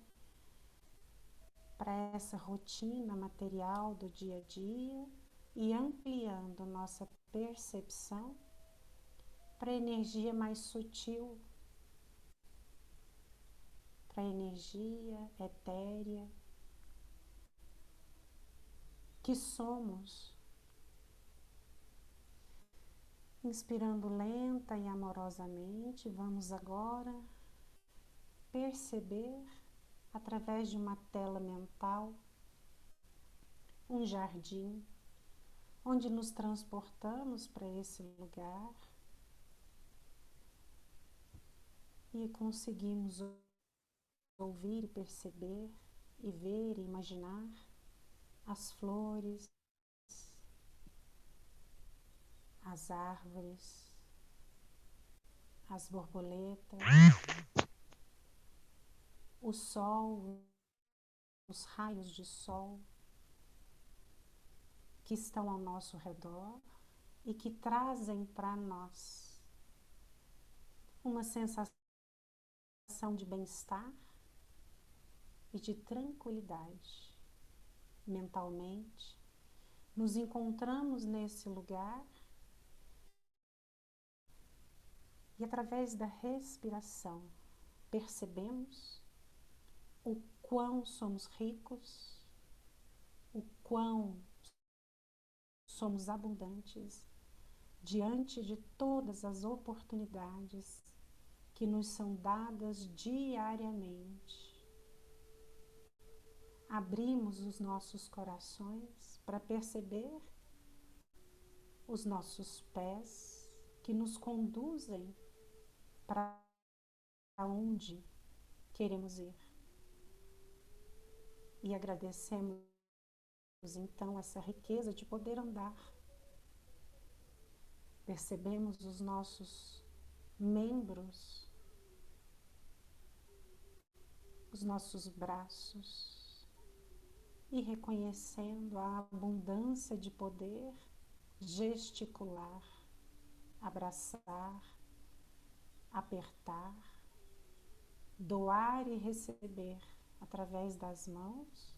para essa rotina material do dia a dia e ampliando nossa percepção para a energia mais sutil, para a energia etérea que somos. Inspirando lenta e amorosamente, vamos agora perceber através de uma tela mental um jardim onde nos transportamos para esse lugar e conseguimos ouvir e perceber e ver e imaginar as flores, as árvores, as borboletas, o sol, os raios de sol que estão ao nosso redor e que trazem para nós uma sensação de bem-estar e de tranquilidade. Mentalmente, nos encontramos nesse lugar e através da respiração percebemos o quão somos ricos, o quão somos abundantes diante de todas as oportunidades que nos são dadas diariamente. Abrimos os nossos corações para perceber os nossos pés que nos conduzem para onde queremos ir. E agradecemos então essa riqueza de poder andar. Percebemos os nossos membros, os nossos braços e reconhecendo a abundância de poder gesticular, abraçar, apertar, doar e receber através das mãos.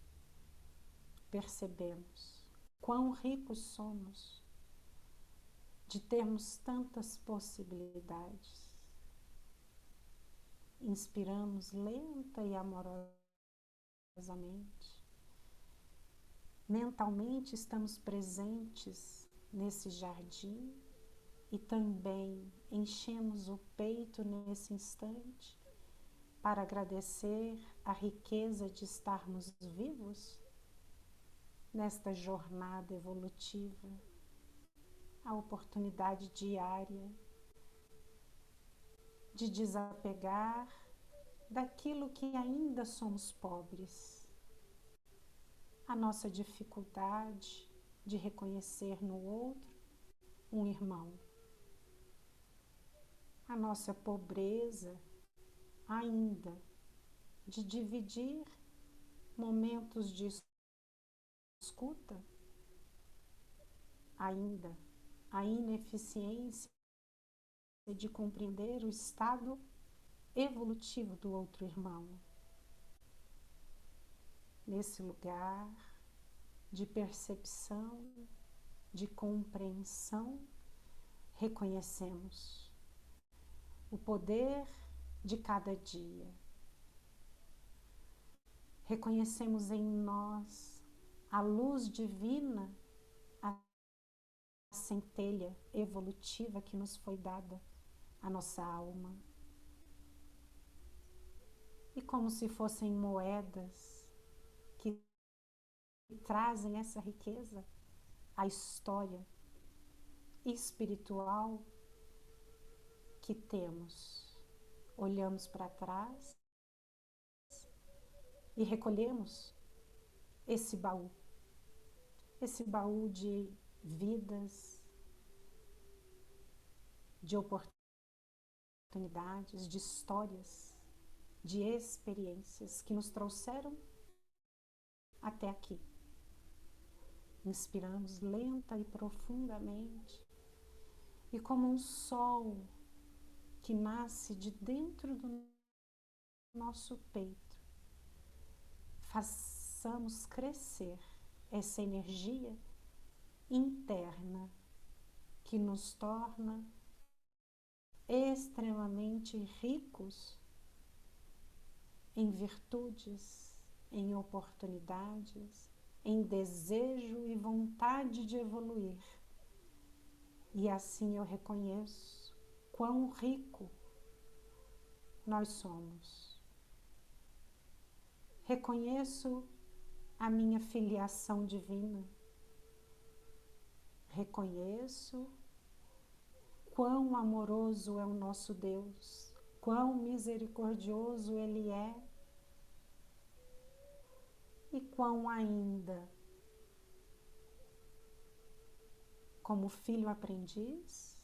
Percebemos quão ricos somos de termos tantas possibilidades. Inspiramos lenta e amorosamente. Mentalmente estamos presentes nesse jardim e também enchemos o peito nesse instante para agradecer a riqueza de estarmos vivos nesta jornada evolutiva, a oportunidade diária de desapegar daquilo que ainda somos pobres, a nossa dificuldade de reconhecer no outro um irmão, a nossa pobreza ainda de dividir momentos de escuta, ainda a ineficiência de compreender o estado evolutivo do outro irmão. Nesse lugar de percepção, de compreensão, reconhecemos o poder de cada dia. Reconhecemos em nós a luz divina, a centelha evolutiva que nos foi dada, a nossa alma. E como se fossem moedas que trazem essa riqueza, a história espiritual que temos. Olhamos para trás e recolhemos esse baú de vidas, de oportunidades, de histórias, de experiências que nos trouxeram até aqui. Inspiramos lenta e profundamente e como um sol que nasce de dentro do nosso peito, façamos crescer essa energia interna que nos torna extremamente ricos em virtudes, em oportunidades, em desejo e vontade de evoluir. E assim eu reconheço quão rico nós somos. Reconheço a minha filiação divina. Reconheço quão amoroso é o nosso Deus, quão misericordioso Ele é e quão ainda, como filho aprendiz,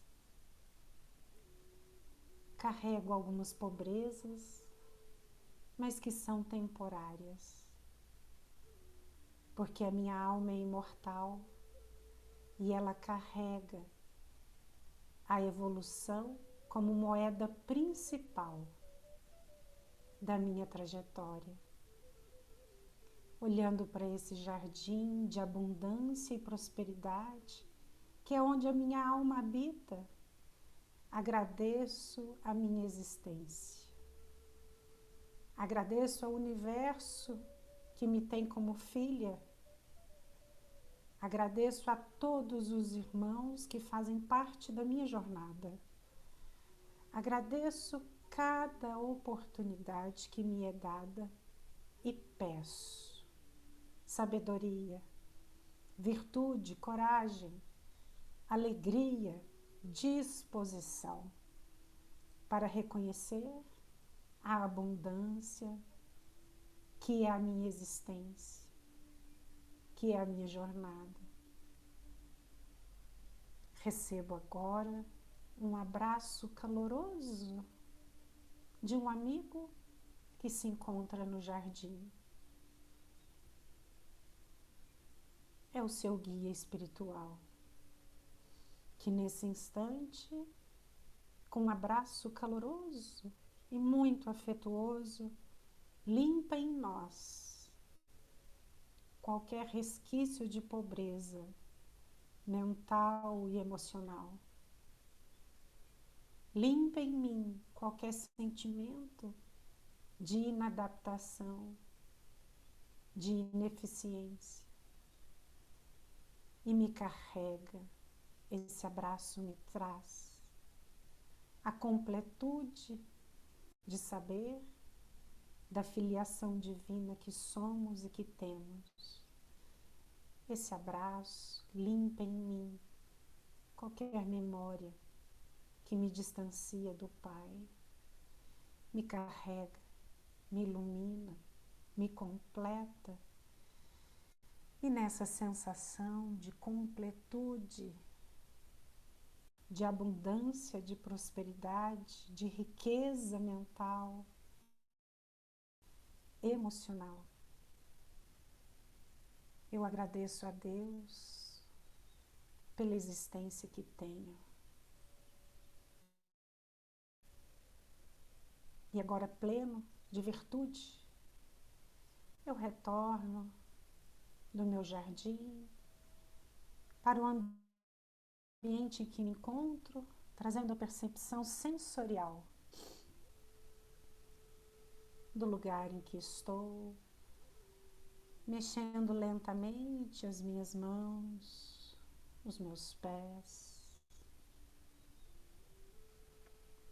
carrego algumas pobrezas, mas que são temporárias, porque a minha alma é imortal e ela carrega a evolução como moeda principal da minha trajetória. Olhando para esse jardim de abundância e prosperidade, que é onde a minha alma habita, agradeço a minha existência. Agradeço ao universo que me tem como filha. Agradeço a todos os irmãos que fazem parte da minha jornada. Agradeço cada oportunidade que me é dada e peço sabedoria, virtude, coragem, alegria, disposição para reconhecer a abundância que é a minha existência, que é a minha jornada. Recebo agora um abraço caloroso de um amigo que se encontra no jardim. É o seu guia espiritual, que nesse instante, com um abraço caloroso e muito afetuoso, limpa em nós qualquer resquício de pobreza mental e emocional. limpa em mim qualquer sentimento de inadaptação, de ineficiência. E me carrega, esse abraço me traz a completude de saber da filiação divina que somos e que temos. Esse abraço limpa em mim qualquer memória que me distancia do Pai, me carrega, me ilumina, me completa. E nessa sensação de completude, de abundância, de prosperidade, de riqueza mental, emocional, eu agradeço a Deus pela existência que tenho. E agora, pleno de virtude, eu retorno do meu jardim para o ambiente em que me encontro, trazendo a percepção sensorial do lugar em que estou, mexendo lentamente as minhas mãos, os meus pés,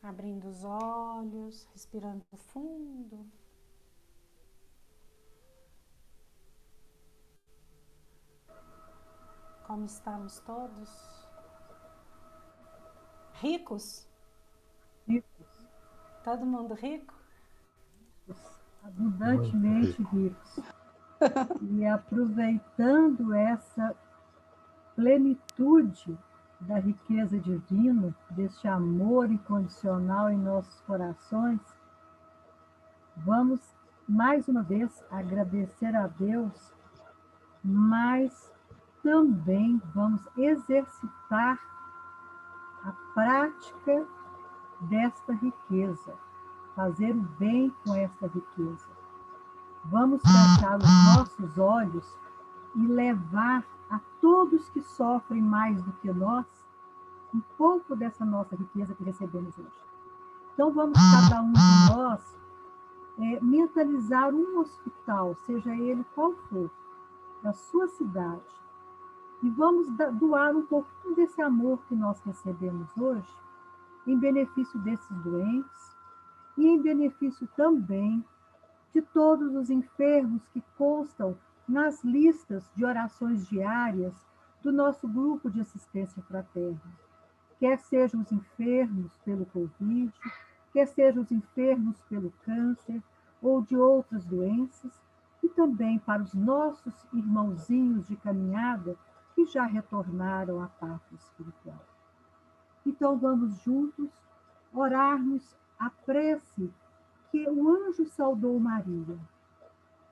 abrindo os olhos, respirando fundo. Como estamos todos? Ricos? Ricos, Todo mundo rico? abundantemente ricos. E aproveitando essa plenitude da riqueza divina, deste amor incondicional em nossos corações, vamos mais uma vez agradecer a Deus, mas também vamos exercitar a prática desta riqueza, fazer o bem com esta riqueza. Vamos fechar os nossos olhos e levar a todos que sofrem mais do que nós um pouco dessa nossa riqueza que recebemos hoje. Então vamos cada um de nós mentalizar um hospital, seja ele qual for, da sua cidade, e vamos doar um pouquinho desse amor que nós recebemos hoje em benefício desses doentes e em benefício também de todos os enfermos que constam nas listas de orações diárias do nosso grupo de assistência fraterna. Quer sejam os enfermos pelo Covid, quer sejam os enfermos pelo câncer ou de outras doenças, e também para os nossos irmãozinhos de caminhada que já retornaram à pátria espiritual. Então vamos juntos orarmos a prece que o anjo saudou Maria,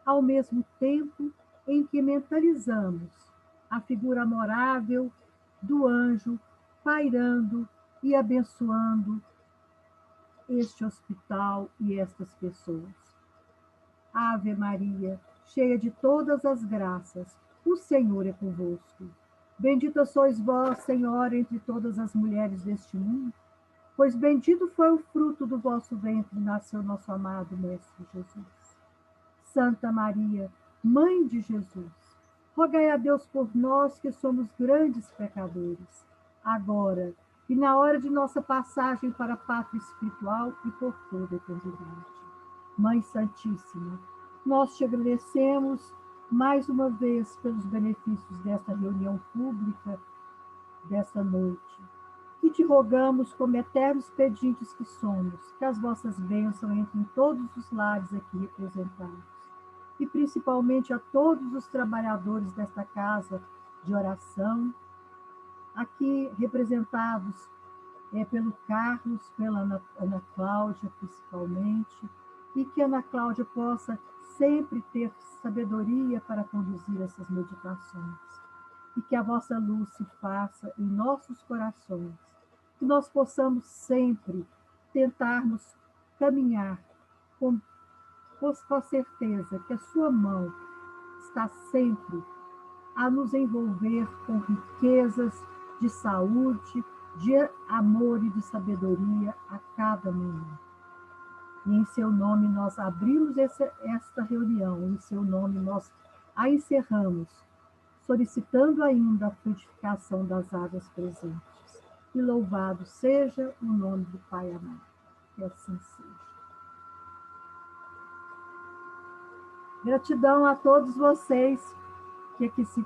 ao mesmo tempo em que mentalizamos a figura amorável do anjo pairando e abençoando este hospital e estas pessoas. Ave Maria, cheia de todas as graças, o Senhor é convosco. Bendita sois vós, Senhora, entre todas as mulheres deste mundo, pois bendito foi o fruto do vosso ventre, nasceu nosso amado Mestre Jesus. Santa Maria, Mãe de Jesus, rogai a Deus por nós que somos grandes pecadores, agora e na hora de nossa passagem para a pátria espiritual e por toda a eternidade. Mãe Santíssima, nós te agradecemos mais uma vez pelos benefícios desta reunião pública desta noite. E te rogamos, como eternos pedintes que somos, que as vossas bênçãos entrem em todos os lares aqui representados, e principalmente a todos os trabalhadores desta casa de oração, aqui representados pelo Carlos, pela Ana Cláudia, principalmente, e que a Ana Cláudia possa sempre ter sabedoria para conduzir essas meditações, e que a vossa luz se faça em nossos corações, que nós possamos sempre tentarmos caminhar com a certeza que a sua mão está sempre a nos envolver com riquezas de saúde, de amor e de sabedoria a cada manhã. E em seu nome nós abrimos esta reunião, em seu nome nós a encerramos, solicitando ainda a frutificação das águas presentes. E louvado seja o nome do Pai amado. Que assim seja. Gratidão a todos vocês que aqui se